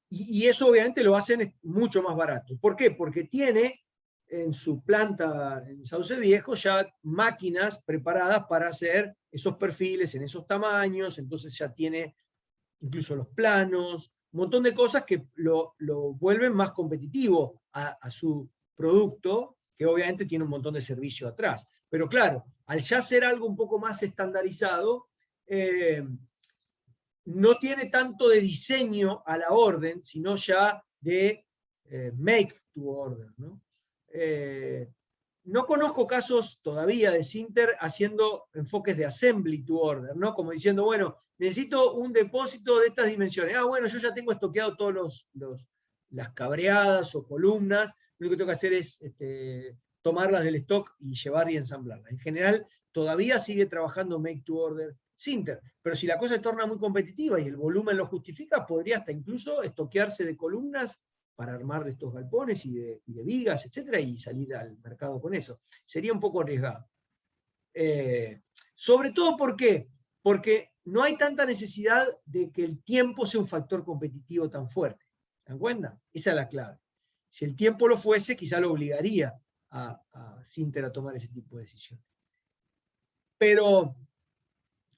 Y eso obviamente lo hacen mucho más barato. ¿Por qué? Porque tiene en su planta en Sauce Viejo ya máquinas preparadas para hacer esos perfiles en esos tamaños, entonces ya tiene incluso los planos, un montón de cosas que lo vuelven más competitivo a su producto, que obviamente tiene un montón de servicio atrás. Pero claro, al ya ser algo un poco más estandarizado, no tiene tanto de diseño a la orden, sino ya de make to order, ¿no? no conozco casos todavía de Sinter haciendo enfoques de assembly to order, ¿no? Como diciendo, bueno, necesito un depósito de estas dimensiones. Ah, bueno, yo ya tengo estoqueado todas las cabreadas o columnas, lo único que tengo que hacer es tomarlas del stock y llevar y ensamblarlas. En general, todavía sigue trabajando make to order Sinter, pero si la cosa se torna muy competitiva y el volumen lo justifica, podría hasta incluso estoquearse de columnas para armar estos galpones y de vigas, etcétera, y salir al mercado con eso. Sería un poco arriesgado. Sobre todo, ¿por qué? Porque no hay tanta necesidad de que el tiempo sea un factor competitivo tan fuerte. ¿Se dan cuenta? Esa es la clave. Si el tiempo lo fuese, quizá lo obligaría a Sinter a tomar ese tipo de decisiones. Pero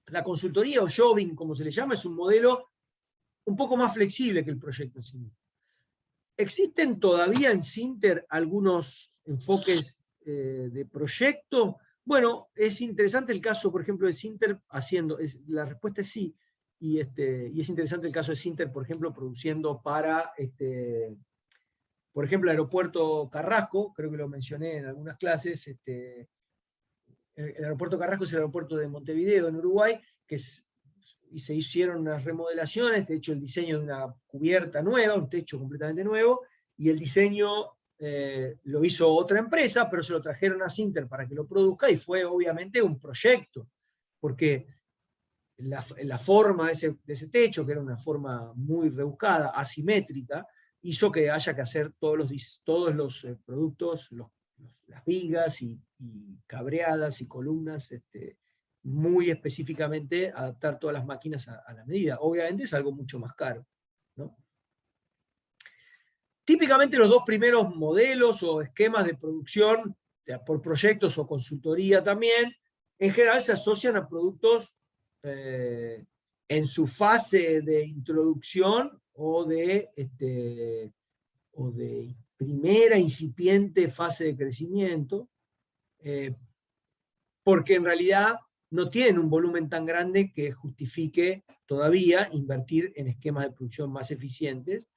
la consultoría o jobbing, como se le llama, es un modelo un poco más flexible que el proyecto en sí mismo. ¿Existen todavía en Sinter algunos enfoques de proyecto? Bueno, es interesante el caso, por ejemplo, de Sinter haciendo, la respuesta es sí, y es interesante el caso de Sinter, por ejemplo, produciendo para, por ejemplo, el aeropuerto Carrasco, creo que lo mencioné en algunas clases, el aeropuerto Carrasco es el aeropuerto de Montevideo, en Uruguay, y se hicieron unas remodelaciones, de hecho el diseño de una cubierta nueva, un techo completamente nuevo, y el diseño lo hizo otra empresa, pero se lo trajeron a Sinter para que lo produzca, y fue obviamente un proyecto, porque la forma de ese techo, que era una forma muy rebuscada, asimétrica, hizo que haya que hacer todos los productos, las vigas y cabreadas y columnas, muy específicamente adaptar todas las máquinas a la medida. Obviamente es algo mucho más caro, ¿no? Típicamente los dos primeros modelos o esquemas de producción, por proyectos o consultoría también, en general se asocian a productos en su fase de introducción o de primera incipiente fase de crecimiento, porque en realidad no tienen un volumen tan grande que justifique todavía invertir en esquemas de producción más eficientes.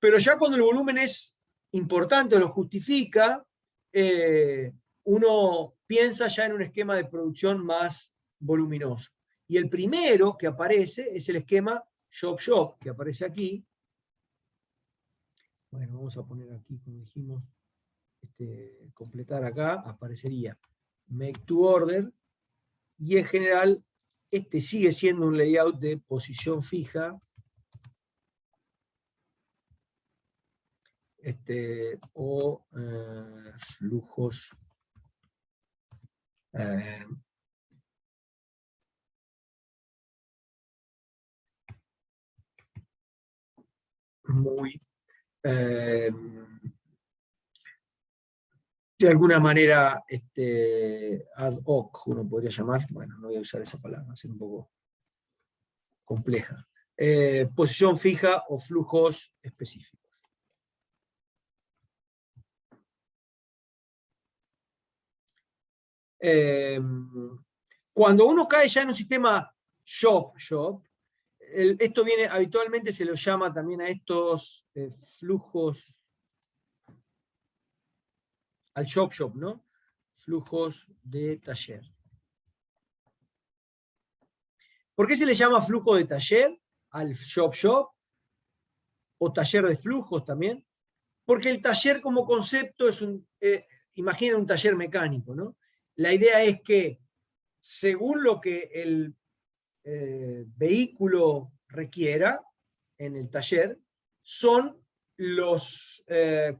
Pero ya cuando el volumen es importante o lo justifica, uno piensa ya en un esquema de producción más voluminoso. Y el primero que aparece es el esquema Shop-Shop, que aparece aquí. Bueno, vamos a poner aquí, como dijimos, completar acá, aparecería Make to Order, y en general sigue siendo un layout de posición fija, o flujos muy de alguna manera ad hoc, uno podría llamar, bueno, no voy a usar esa palabra, va a ser un poco compleja. Posición fija o flujos específicos. Cuando uno cae ya en un sistema shop, esto viene, habitualmente se lo llama también a estos flujos, al shop, ¿no? Flujos de taller. ¿Por qué se le llama flujo de taller al shop? O taller de flujos también. Porque el taller como concepto es imaginen un taller mecánico, ¿no? La idea es que según lo que el vehículo requiera en el taller, son los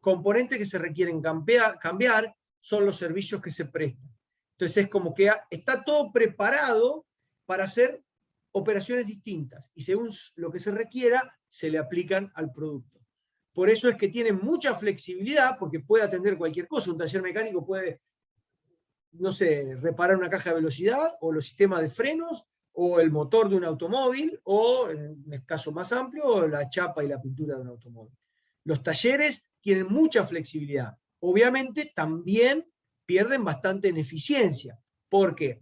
componentes que se requieren cambiar, son los servicios que se prestan. Entonces es como que está todo preparado para hacer operaciones distintas, y según lo que se requiera, se le aplican al producto. Por eso es que tiene mucha flexibilidad, porque puede atender cualquier cosa. Un taller mecánico puede, no sé, reparar una caja de velocidad, o los sistemas de frenos, o el motor de un automóvil, o, en un caso más amplio, la chapa y la pintura de un automóvil. Los talleres tienen mucha flexibilidad. Obviamente también pierden bastante en eficiencia, porque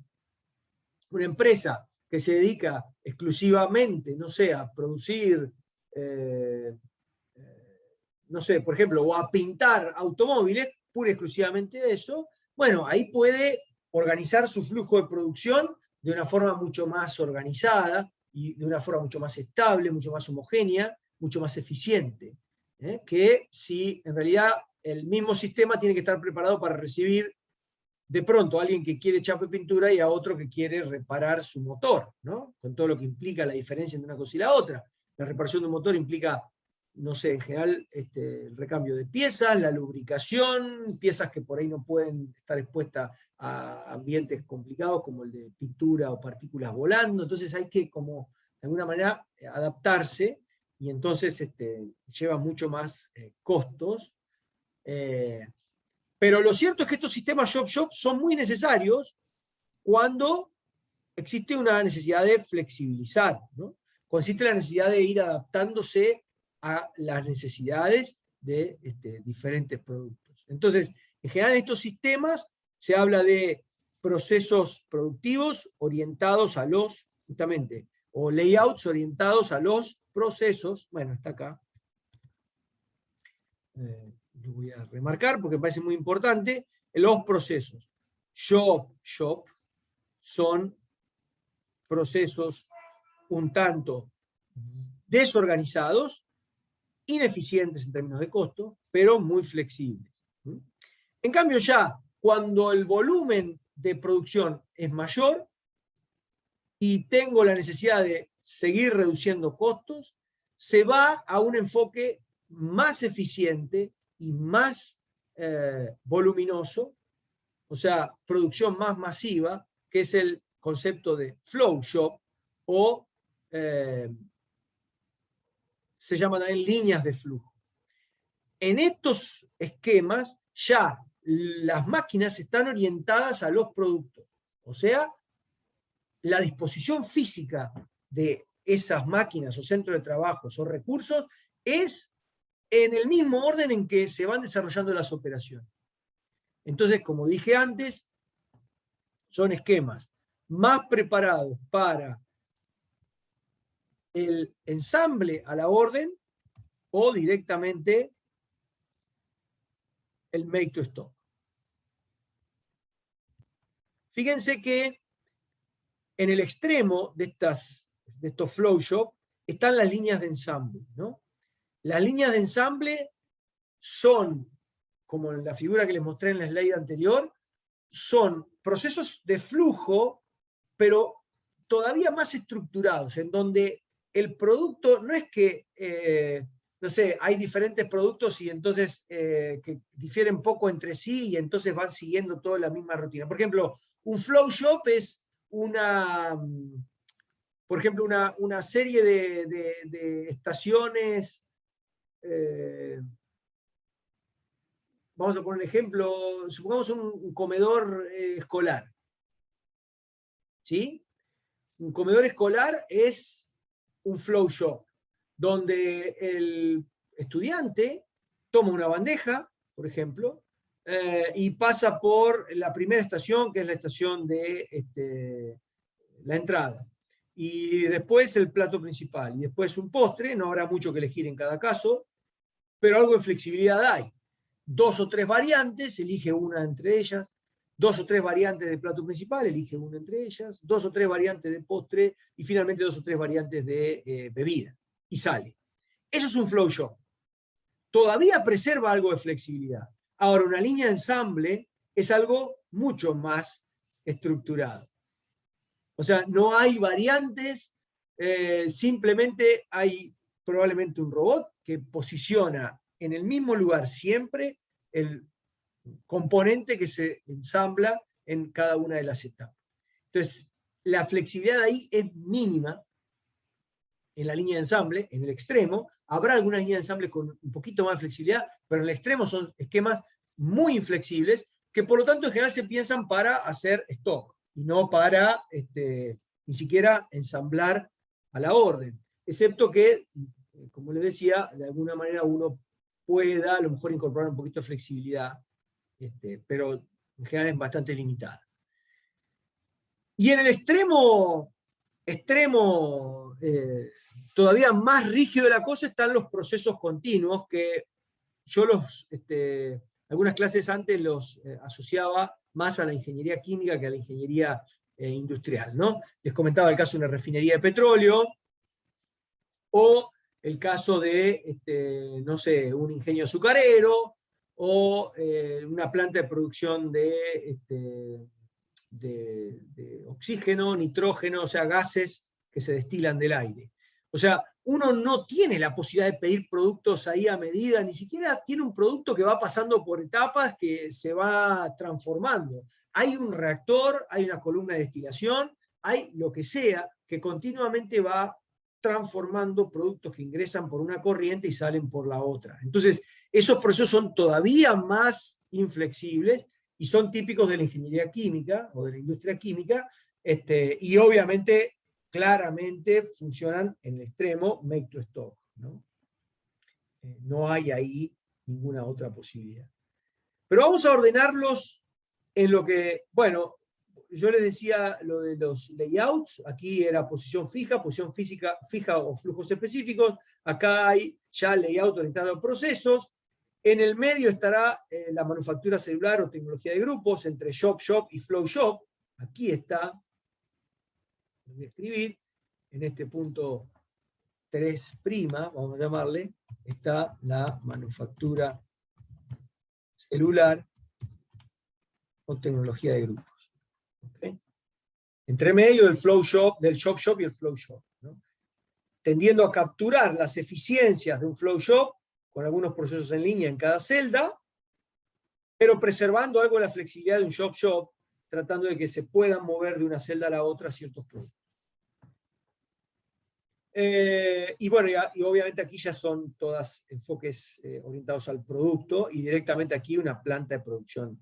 una empresa que se dedica exclusivamente, no sé, a producir, no sé, por ejemplo, o a pintar automóviles, pura y exclusivamente eso, bueno, ahí puede organizar su flujo de producción de una forma mucho más organizada y de una forma mucho más estable, mucho más homogénea, mucho más eficiente, que si en realidad el mismo sistema tiene que estar preparado para recibir de pronto a alguien que quiere chapa y pintura y a otro que quiere reparar su motor, ¿no? Con todo lo que implica la diferencia entre una cosa y la otra. La reparación de un motor implica, no sé, en general, el recambio de piezas, la lubricación, piezas que por ahí no pueden estar expuestas a ambientes complicados como el de pintura o partículas volando, entonces hay que como de alguna manera adaptarse y entonces lleva mucho más costos. Pero lo cierto es que estos sistemas shop-shop son muy necesarios cuando existe una necesidad de flexibilizar, ¿no? Cuando existe la necesidad de ir adaptándose a las necesidades de diferentes productos. Entonces, en general en estos sistemas se habla de procesos productivos orientados a los, justamente, o layouts orientados a los procesos, bueno, está acá, lo voy a remarcar porque me parece muy importante, los procesos shop son procesos un tanto desorganizados, ineficientes en términos de costo, pero muy flexibles. En cambio ya, cuando el volumen de producción es mayor y tengo la necesidad de seguir reduciendo costos, se va a un enfoque más eficiente y más voluminoso, o sea, producción más masiva, que es el concepto de flow shop, o se llaman también líneas de flujo. En estos esquemas ya las máquinas están orientadas a los productos, o sea, la disposición física de esas máquinas o centros de trabajo o recursos es en el mismo orden en que se van desarrollando las operaciones. Entonces, como dije antes, son esquemas más preparados para el ensamble a la orden o directamente el make to stock. Fíjense que en el extremo de estos flow shop están las líneas de ensamble, ¿no? Las líneas de ensamble son, como en la figura que les mostré en la slide anterior, son procesos de flujo, pero todavía más estructurados, en donde el producto no es que, no sé, hay diferentes productos y entonces que difieren poco entre sí y entonces van siguiendo toda la misma rutina. Por ejemplo, un flow shop es por ejemplo, una serie de estaciones. Vamos a poner un ejemplo, supongamos un comedor escolar. ¿Sí? Un comedor escolar es un flow shop, donde el estudiante toma una bandeja, por ejemplo, y pasa por la primera estación, que es la estación de la entrada. Y después el plato principal. Y después un postre, no habrá mucho que elegir en cada caso, pero algo de flexibilidad hay. 2 o 3 variantes, elige una entre ellas. 2 o 3 variantes de plato principal, elige una entre ellas. 2 o 3 variantes de postre y finalmente 2 o 3 variantes de bebida. Y sale. Eso es un flow shop. Todavía preserva algo de flexibilidad. Ahora, una línea de ensamble es algo mucho más estructurado. O sea, no hay variantes, simplemente hay probablemente un robot que posiciona en el mismo lugar siempre el componente que se ensambla en cada una de las etapas. Entonces, la flexibilidad ahí es mínima en la línea de ensamble, en el extremo. Habrá algunas líneas de ensamble con un poquito más de flexibilidad, pero en el extremo son esquemas muy inflexibles que por lo tanto en general se piensan para hacer stock y no para ni siquiera ensamblar a la orden. Excepto que, como les decía, de alguna manera uno pueda a lo mejor incorporar un poquito de flexibilidad, pero en general es bastante limitada. Y en el extremo todavía más rígido de la cosa están los procesos continuos, que yo los algunas clases antes los asociaba más a la ingeniería química que a la ingeniería industrial, ¿no? Les comentaba el caso de una refinería de petróleo, o el caso de, no sé, un ingenio azucarero, o una planta de producción de oxígeno, nitrógeno, o sea, gases que se destilan del aire. O sea, uno no tiene la posibilidad de pedir productos ahí a medida, ni siquiera tiene un producto que va pasando por etapas que se va transformando. Hay un reactor, hay una columna de destilación, hay lo que sea que continuamente va transformando productos que ingresan por una corriente y salen por la otra. Entonces, esos procesos son todavía más inflexibles y son típicos de la ingeniería química o de la industria química, y obviamente, claramente, funcionan en el extremo make to stock, ¿no? No hay ahí ninguna otra posibilidad. Pero vamos a ordenarlos en lo que, bueno, yo les decía lo de los layouts, aquí era posición fija fija o flujos específicos, acá hay ya layout orientado a procesos, en el medio estará la manufactura celular o tecnología de grupos, entre shop y flow shop, aquí está, voy a escribir, en este punto 3', vamos a llamarle, está la manufactura celular o tecnología de grupos. ¿Okay? Entre medio del shop y el flow shop, ¿no? Tendiendo a capturar las eficiencias de un flow shop con algunos procesos en línea en cada celda, pero preservando algo de la flexibilidad de un shop, tratando de que se puedan mover de una celda a la otra ciertos productos. Y bueno, y obviamente aquí ya son todas enfoques orientados al producto, y directamente aquí una planta de producción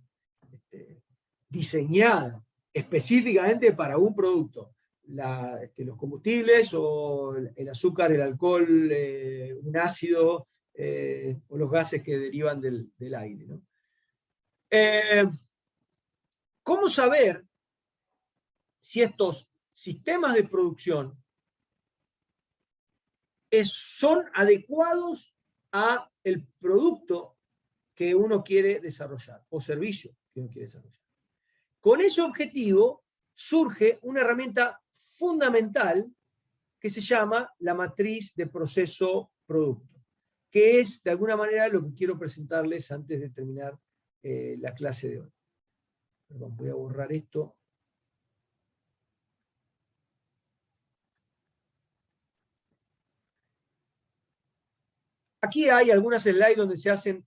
diseñada específicamente para un producto. Los combustibles, o el azúcar, el alcohol, un ácido, o los gases que derivan del aire, ¿no? ¿Cómo saber si estos sistemas de producción son adecuados a el producto que uno quiere desarrollar, o servicio que uno quiere desarrollar? Con ese objetivo surge una herramienta fundamental que se llama la matriz de proceso-producto, que es de alguna manera lo que quiero presentarles antes de terminar la clase de hoy. Perdón, voy a borrar esto. Aquí hay algunas slides donde se hacen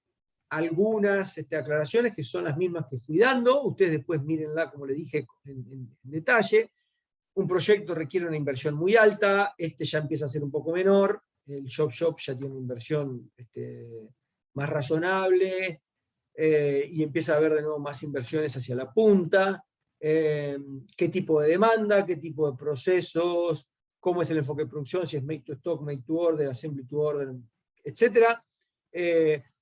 algunas aclaraciones que son las mismas que fui dando. Ustedes después mírenla, como les dije, en detalle. Un proyecto requiere una inversión muy alta, ya empieza a ser un poco menor, el shop ya tiene una inversión más razonable, y empieza a haber de nuevo más inversiones hacia la punta, qué tipo de demanda, qué tipo de procesos, cómo es el enfoque de producción, si es make to stock, make to order, assembly to order, etc.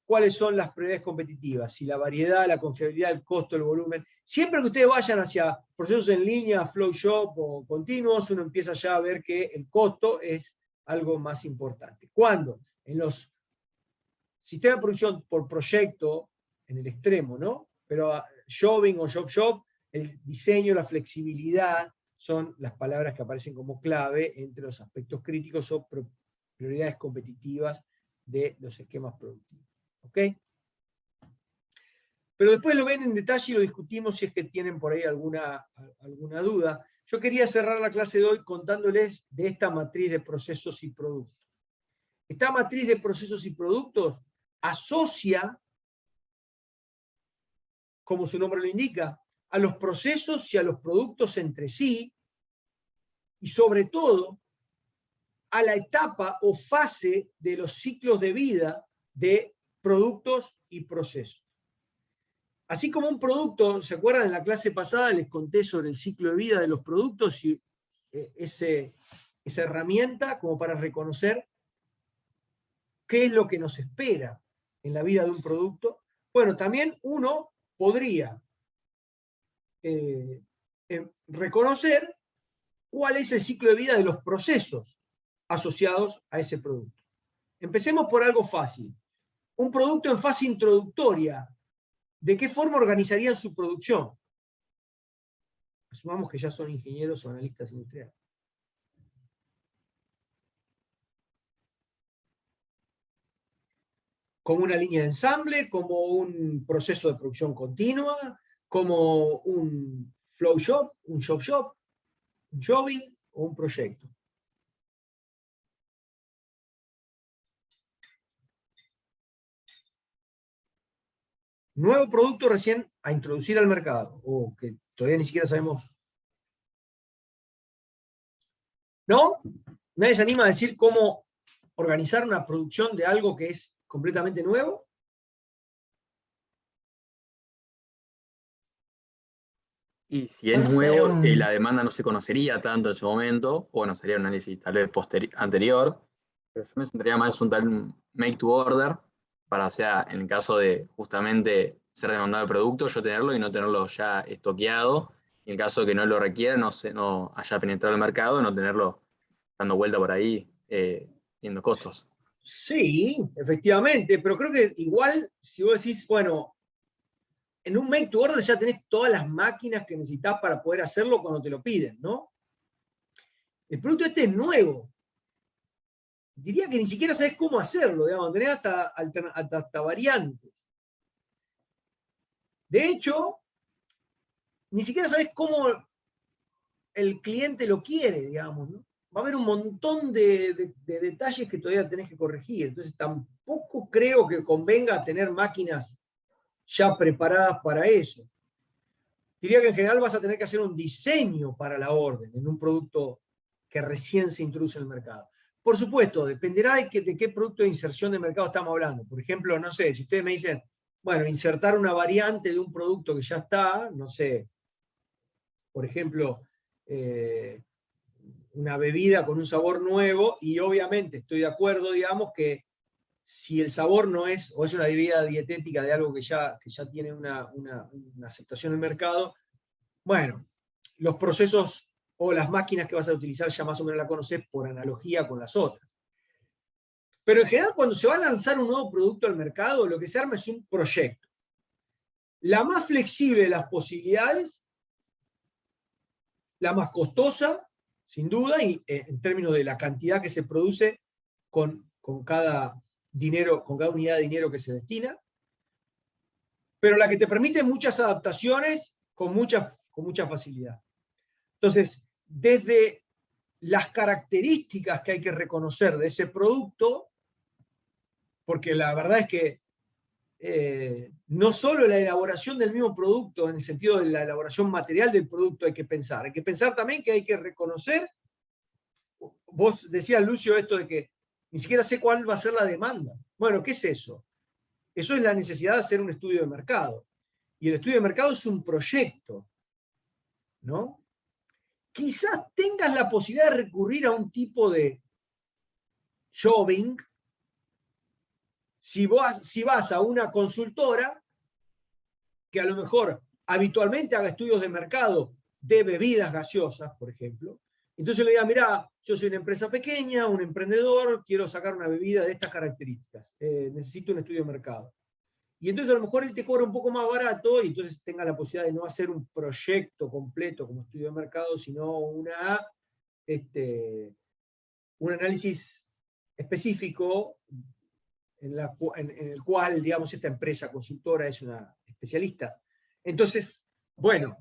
Cuáles son las prioridades competitivas, si la variedad, la confiabilidad, el costo, el volumen. Siempre que ustedes vayan hacia procesos en línea, flow shop o continuos, uno empieza ya a ver que el costo es algo más importante. Cuando en los sistemas de producción por proyecto, en el extremo, ¿no? Pero shopping o shop, el diseño, la flexibilidad son las palabras que aparecen como clave entre los aspectos críticos o prioridades competitivas de los esquemas productivos. ¿Ok? Pero después lo ven en detalle y lo discutimos si es que tienen por ahí alguna duda. Yo quería cerrar la clase de hoy contándoles de esta matriz de procesos y productos. Esta matriz de procesos y productos asocia, como su nombre lo indica, a los procesos y a los productos entre sí, y sobre todo a la etapa o fase de los ciclos de vida de productos y procesos. Así como un producto, ¿se acuerdan? En la clase pasada les conté sobre el ciclo de vida de los productos y esa herramienta como para reconocer qué es lo que nos espera en la vida de un producto. Bueno, también uno podría reconocer cuál es el ciclo de vida de los procesos asociados a ese producto. Empecemos por algo fácil. Un producto en fase introductoria ¿de qué forma organizarían su producción? Asumamos que ya son ingenieros o analistas industriales. Como una línea de ensamble, como un proceso de producción continua, como un flow shop, un shop, un jobbing o un proyecto. Nuevo producto recién a introducir al mercado, o que todavía ni siquiera sabemos. ¿No? ¿Nadie se anima a decir cómo organizar una producción de algo que es completamente nuevo? Y si es Puede ser nuevo, un... la demanda no se conocería tanto en ese momento, o bueno, sería un análisis tal vez anterior, pero yo me centraría más en un tal make to order, para, o sea, en el caso de justamente ser demandado el producto, yo tenerlo y no tenerlo ya estoqueado, en el caso de que no lo requiera, no haya penetrado el mercado, no tenerlo dando vuelta por ahí, teniendo costos. Sí, efectivamente, pero creo que igual, si vos decís, bueno, en un make to order ya tenés todas las máquinas que necesitas para poder hacerlo cuando te lo piden, ¿no? El producto este es nuevo. Diría que ni siquiera sabés cómo hacerlo, digamos, tenés hasta variantes. De hecho, ni siquiera sabés cómo el cliente lo quiere, digamos, ¿no? Va a haber un montón de detalles que todavía tenés que corregir. Entonces tampoco creo que convenga tener máquinas ya preparadas para eso. Diría que en general vas a tener que hacer un diseño para la orden en un producto que recién se introduce en el mercado. Por supuesto, dependerá de qué producto de inserción de mercado estamos hablando. Por ejemplo, no sé, si ustedes me dicen, bueno, insertar una variante de un producto que ya está, no sé, por ejemplo, una bebida con un sabor nuevo, y obviamente estoy de acuerdo, digamos, que si el sabor no es, o es una bebida dietética de algo que ya tiene una aceptación en el mercado, bueno, los procesos o las máquinas que vas a utilizar ya más o menos la conoces por analogía con las otras. Pero en general, cuando se va a lanzar un nuevo producto al mercado, lo que se arma es un proyecto. La más flexible de las posibilidades, la más costosa, sin duda, y en términos de la cantidad que se produce con cada dinero, con cada unidad de dinero que se destina, pero la que te permite muchas adaptaciones con mucha facilidad. Entonces, desde las características que hay que reconocer de ese producto, porque la verdad es que no solo la elaboración del mismo producto, en el sentido de la elaboración material del producto hay que pensar también que hay que reconocer, vos decías, Lucio, esto de que ni siquiera sé cuál va a ser la demanda. Bueno, ¿qué es eso? Eso es la necesidad de hacer un estudio de mercado. Y el estudio de mercado es un proyecto, ¿no? Quizás tengas la posibilidad de recurrir a un tipo de jobbing si vas a una consultora que a lo mejor habitualmente haga estudios de mercado de bebidas gaseosas, por ejemplo. Entonces le diga, mirá, yo soy una empresa pequeña, un emprendedor, quiero sacar una bebida de estas características, necesito un estudio de mercado. Y entonces a lo mejor él te cobra un poco más barato y entonces tenga la posibilidad de no hacer un proyecto completo como estudio de mercado, sino un análisis específico en el cual, digamos, esta empresa consultora es una especialista. Entonces, bueno,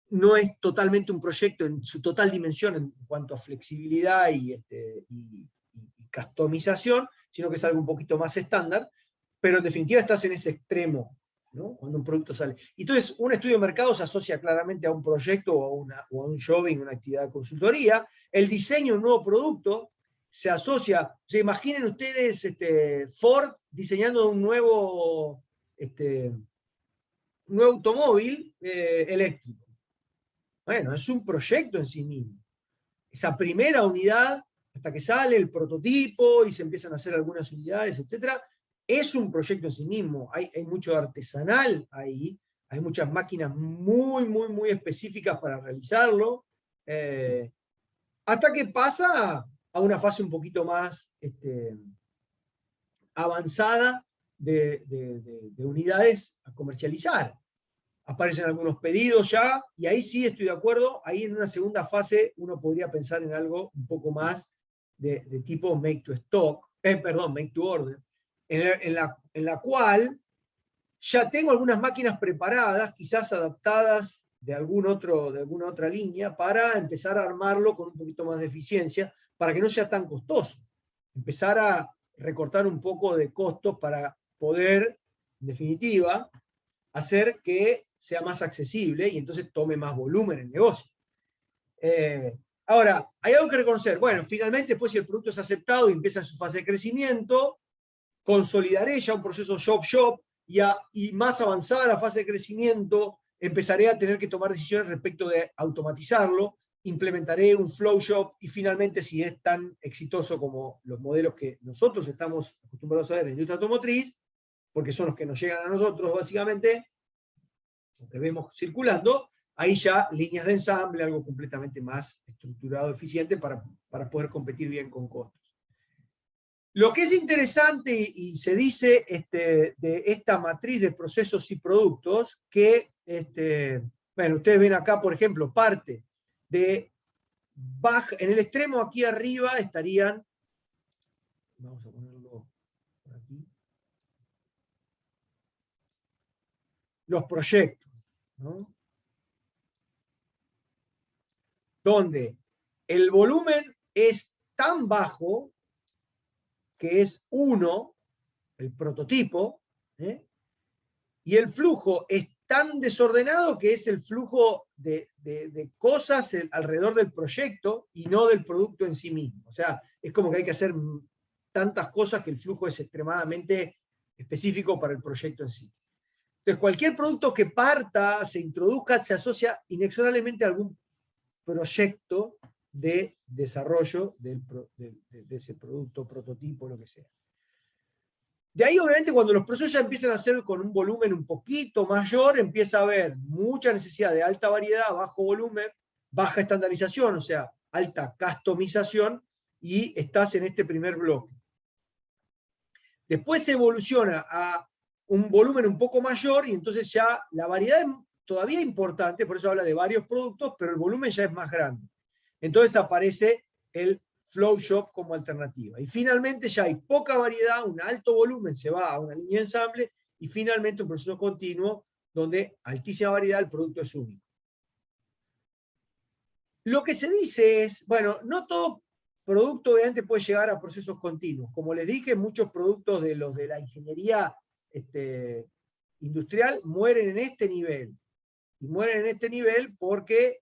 no es totalmente un proyecto en su total dimensión en cuanto a flexibilidad y customización, sino que es algo un poquito más estándar, pero en definitiva estás en ese extremo, ¿no? Cuando un producto sale. Entonces, un estudio de mercado se asocia claramente a un proyecto o a un jobbing, una actividad de consultoría. El diseño de un nuevo producto se asocia, o sea, imaginen ustedes Ford diseñando un nuevo automóvil eléctrico. Bueno, es un proyecto en sí mismo. Esa primera unidad, hasta que sale el prototipo y se empiezan a hacer algunas unidades, etc., es un proyecto en sí mismo. Hay mucho artesanal ahí, hay muchas máquinas muy, muy, muy específicas para realizarlo, hasta que pasa a una fase un poquito más avanzada de unidades a comercializar. Aparecen algunos pedidos ya, y ahí sí estoy de acuerdo, ahí en una segunda fase uno podría pensar en algo un poco más de tipo make to stock, make to order, en la cual ya tengo algunas máquinas preparadas, quizás adaptadas de alguna otra línea, para empezar a armarlo con un poquito más de eficiencia, para que no sea tan costoso. Empezar a recortar un poco de costos para poder, en definitiva, hacer que sea más accesible y entonces tome más volumen el negocio. Ahora, hay algo que reconocer. Bueno, finalmente, después si el producto es aceptado y empieza en su fase de crecimiento, consolidaré ya un proceso shop-shop y más avanzada la fase de crecimiento, empezaré a tener que tomar decisiones respecto de automatizarlo, implementaré un flow shop y finalmente, si es tan exitoso como los modelos que nosotros estamos acostumbrados a ver en la industria automotriz, porque son los que nos llegan a nosotros básicamente, que vemos circulando, ahí ya líneas de ensamble, algo completamente más estructurado, eficiente para poder competir bien con costos. Lo que es interesante y se dice de esta matriz de procesos y productos, que, bueno, ustedes ven acá, por ejemplo, parte de baja, en el extremo aquí arriba estarían, vamos a ponerlo por aquí, los proyectos, ¿no? Donde el volumen es tan bajo que es 1, el prototipo, y el flujo es tan desordenado que es el flujo de cosas alrededor del proyecto y no del producto en sí mismo. O sea, es como que hay que hacer tantas cosas que el flujo es extremadamente específico para el proyecto en sí. Entonces, cualquier producto que parta, se introduzca, se asocia inexorablemente a algún proyecto de desarrollo de ese producto, prototipo, lo que sea. De ahí, obviamente, cuando los procesos ya empiezan a ser con un volumen un poquito mayor, empieza a haber mucha necesidad de alta variedad, bajo volumen, baja estandarización, o sea, alta customización, y estás en este primer bloque. Después se evoluciona a un volumen un poco mayor, y entonces ya la variedad es todavía importante, por eso habla de varios productos, pero el volumen ya es más grande. Entonces aparece el flow shop como alternativa. Y finalmente ya hay poca variedad, un alto volumen se va a una línea de ensamble, y finalmente un proceso continuo donde altísima variedad, el producto es único. Lo que se dice es, bueno, no todo producto obviamente puede llegar a procesos continuos. Como les dije, muchos productos de los de la ingeniería industrial mueren en este nivel. Y mueren en este nivel porque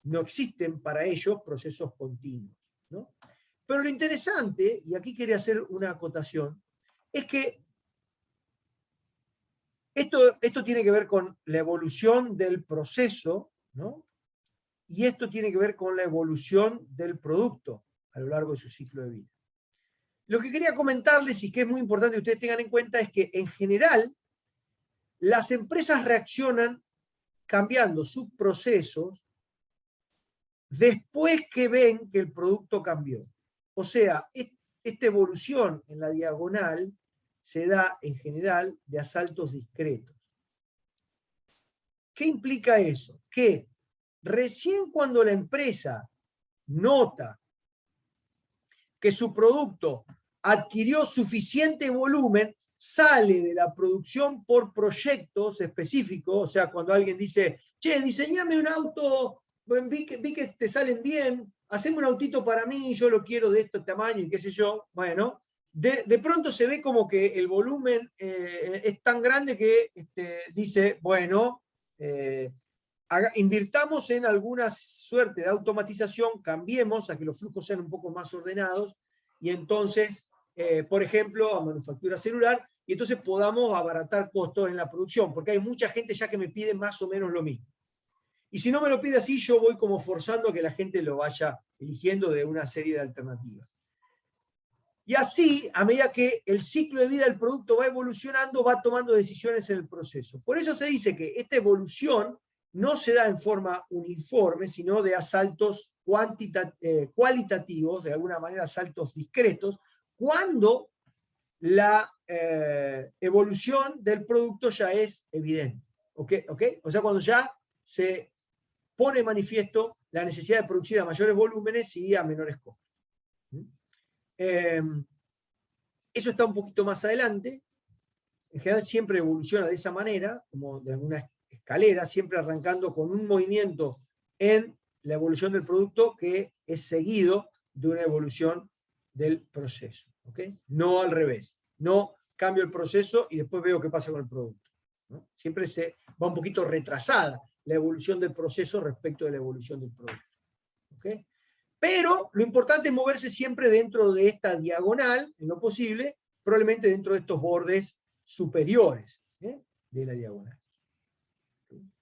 no existen para ellos procesos continuos, ¿no? Pero lo interesante, y aquí quería hacer una acotación, es que esto tiene que ver con la evolución del proceso, ¿no? Y esto tiene que ver con la evolución del producto a lo largo de su ciclo de vida. Lo que quería comentarles, y que es muy importante que ustedes tengan en cuenta, es que en general las empresas reaccionan cambiando sus procesos después que ven que el producto cambió. O sea, esta evolución en la diagonal se da en general de a saltos discretos. ¿Qué implica eso? Que recién cuando la empresa nota que su producto adquirió suficiente volumen, sale de la producción por proyectos específicos, o sea, cuando alguien dice, che, diseñame un auto, vi que te salen bien, haceme un autito para mí, yo lo quiero de este tamaño y qué sé yo, bueno, de pronto se ve como que el volumen es tan grande que dice, bueno, invirtamos en alguna suerte de automatización, cambiemos a que los flujos sean un poco más ordenados, y entonces, por ejemplo, a manufactura celular, y entonces podamos abaratar costos en la producción, porque hay mucha gente ya que me pide más o menos lo mismo. Y si no me lo pide así, yo voy como forzando a que la gente lo vaya eligiendo de una serie de alternativas. Y así, a medida que el ciclo de vida del producto va evolucionando, va tomando decisiones en el proceso. Por eso se dice que esta evolución no se da en forma uniforme, sino de saltos cualitativos, de alguna manera saltos discretos, cuando la evolución del producto ya es evidente. ¿Ok? O sea, cuando ya se pone de manifiesto la necesidad de producir a mayores volúmenes y a menores costos. Eso está un poquito más adelante. En general siempre evoluciona de esa manera, como de una escalera, siempre arrancando con un movimiento en la evolución del producto que es seguido de una evolución del proceso. ¿Ok? No al revés. No cambio el proceso y después veo qué pasa con el producto, ¿no? Siempre se va un poquito retrasada la evolución del proceso respecto de la evolución del producto. ¿Ok? Pero lo importante es moverse siempre dentro de esta diagonal, en lo posible, probablemente dentro de estos bordes superiores de la diagonal.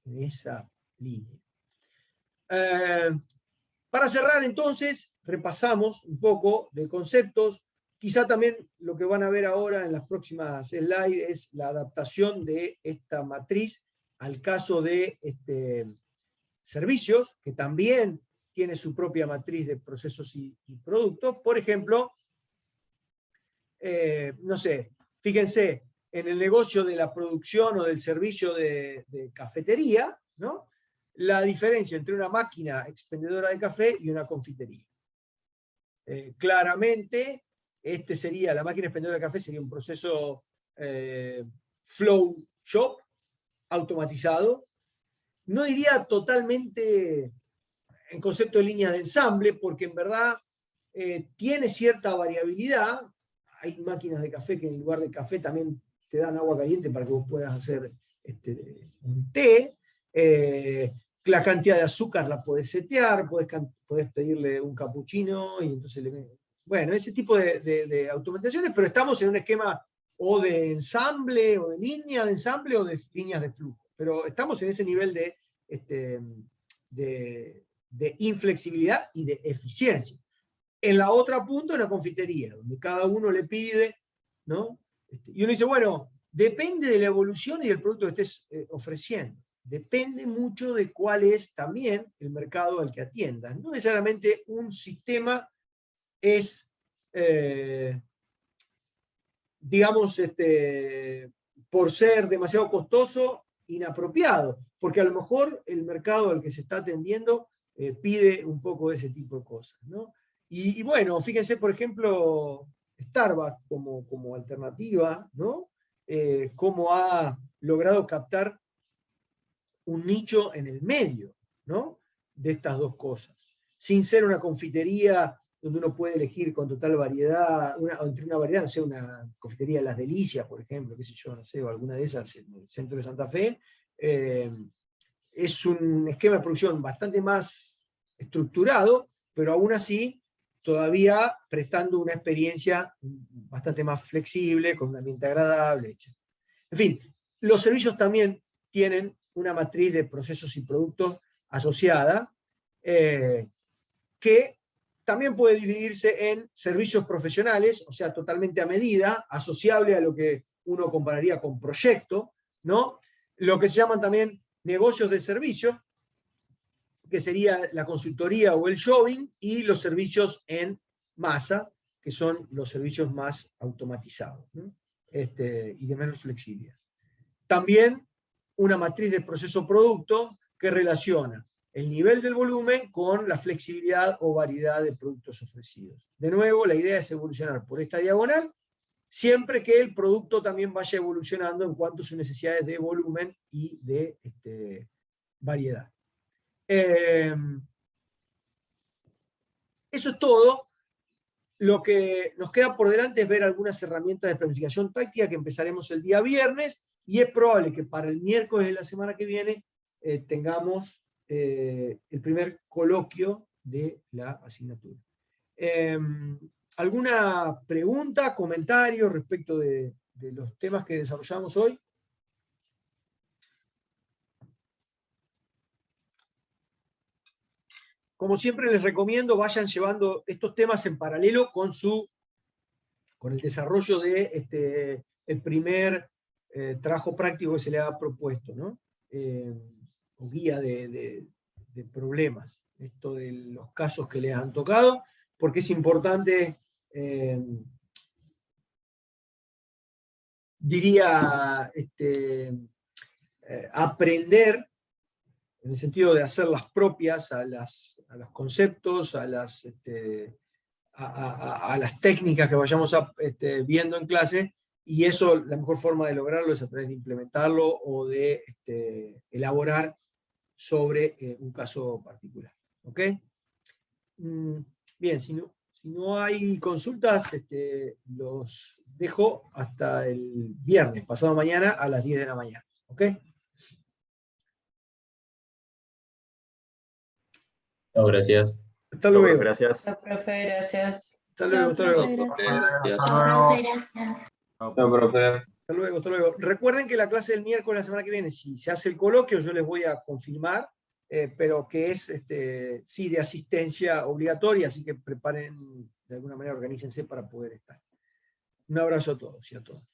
En esa línea. Para cerrar entonces, repasamos un poco de conceptos. Quizá también lo que van a ver ahora en las próximas slides es la adaptación de esta matriz al caso de servicios, que también tiene su propia matriz de procesos y productos. Por ejemplo, no sé, fíjense, en el negocio de la producción o del servicio de cafetería, ¿no? La diferencia entre una máquina expendedora de café y una confitería. Claramente, la máquina expendedora de café sería un proceso flow shop, automatizado. No diría totalmente en concepto de línea de ensamble, porque en verdad tiene cierta variabilidad. Hay máquinas de café que en lugar de café también te dan agua caliente para que vos puedas hacer un té. La cantidad de azúcar la podés setear, podés pedirle un cappuccino y entonces bueno, ese tipo de automatizaciones, pero estamos en un esquema o de ensamble, o de línea de ensamble, o de líneas de flujo. Pero estamos en ese nivel de inflexibilidad y de eficiencia. En la otra punta, una confitería, donde cada uno le pide, ¿no? Y uno dice, bueno, depende de la evolución y del producto que estés ofreciendo. Depende mucho de cuál es también el mercado al que atiendas. No necesariamente un sistema es, digamos, por ser demasiado costoso, inapropiado, porque a lo mejor el mercado al que se está atendiendo pide un poco de ese tipo de cosas, ¿no? Y bueno, fíjense, por ejemplo, Starbucks como alternativa, ¿no? Cómo ha logrado captar un nicho en el medio, ¿no? De estas dos cosas. Sin ser una confitería donde uno puede elegir con total variedad, entre una variedad, no sé, una confitería de Las Delicias, por ejemplo, qué sé yo, no sé, o alguna de esas en el centro de Santa Fe, es un esquema de producción bastante más estructurado, pero aún así todavía prestando una experiencia bastante más flexible, con un ambiente agradable, etc. En fin, los servicios también tienen una matriz de procesos y productos asociada, que también puede dividirse en servicios profesionales, o sea, totalmente a medida, asociable a lo que uno compararía con proyecto, ¿no? Lo que se llaman también negocios de servicio, que sería la consultoría o el showing, y los servicios en masa, que son los servicios más automatizados, ¿no? Y de menos flexibilidad. También una matriz de proceso-producto que relaciona el nivel del volumen con la flexibilidad o variedad de productos ofrecidos. De nuevo, la idea es evolucionar por esta diagonal, siempre que el producto también vaya evolucionando en cuanto a sus necesidades de volumen y de variedad. Eso es todo. Lo que nos queda por delante es ver algunas herramientas de planificación táctica que empezaremos el día viernes, y es probable que para el miércoles de la semana que viene tengamos el primer coloquio de la asignatura. ¿Alguna pregunta, comentario respecto de los temas que desarrollamos hoy? Como siempre les recomiendo, vayan llevando estos temas en paralelo con el desarrollo de el primer trabajo práctico que se le ha propuesto, ¿no? O guía de problemas, esto de los casos que les han tocado, porque es importante diría, aprender, en el sentido de hacerlas propias a los conceptos, a las técnicas que vayamos viendo en clase, y eso, la mejor forma de lograrlo es a través de implementarlo o de elaborar sobre un caso particular. ¿Ok? Bien, si no hay consultas, los dejo hasta el viernes, pasado mañana a las 10 de la mañana. ¿Ok? No, gracias. Hasta Bueno, luego. gracias. Chao, profe, gracias. Hasta luego, hasta luego. Gracias. Hasta luego. Chao, profe. Hasta luego, hasta luego. Recuerden que la clase del miércoles, la semana que viene, si se hace el coloquio, yo les voy a confirmar, pero que es, sí, de asistencia obligatoria, así que preparen, de alguna manera, organícense para poder estar. Un abrazo a todos y a todas.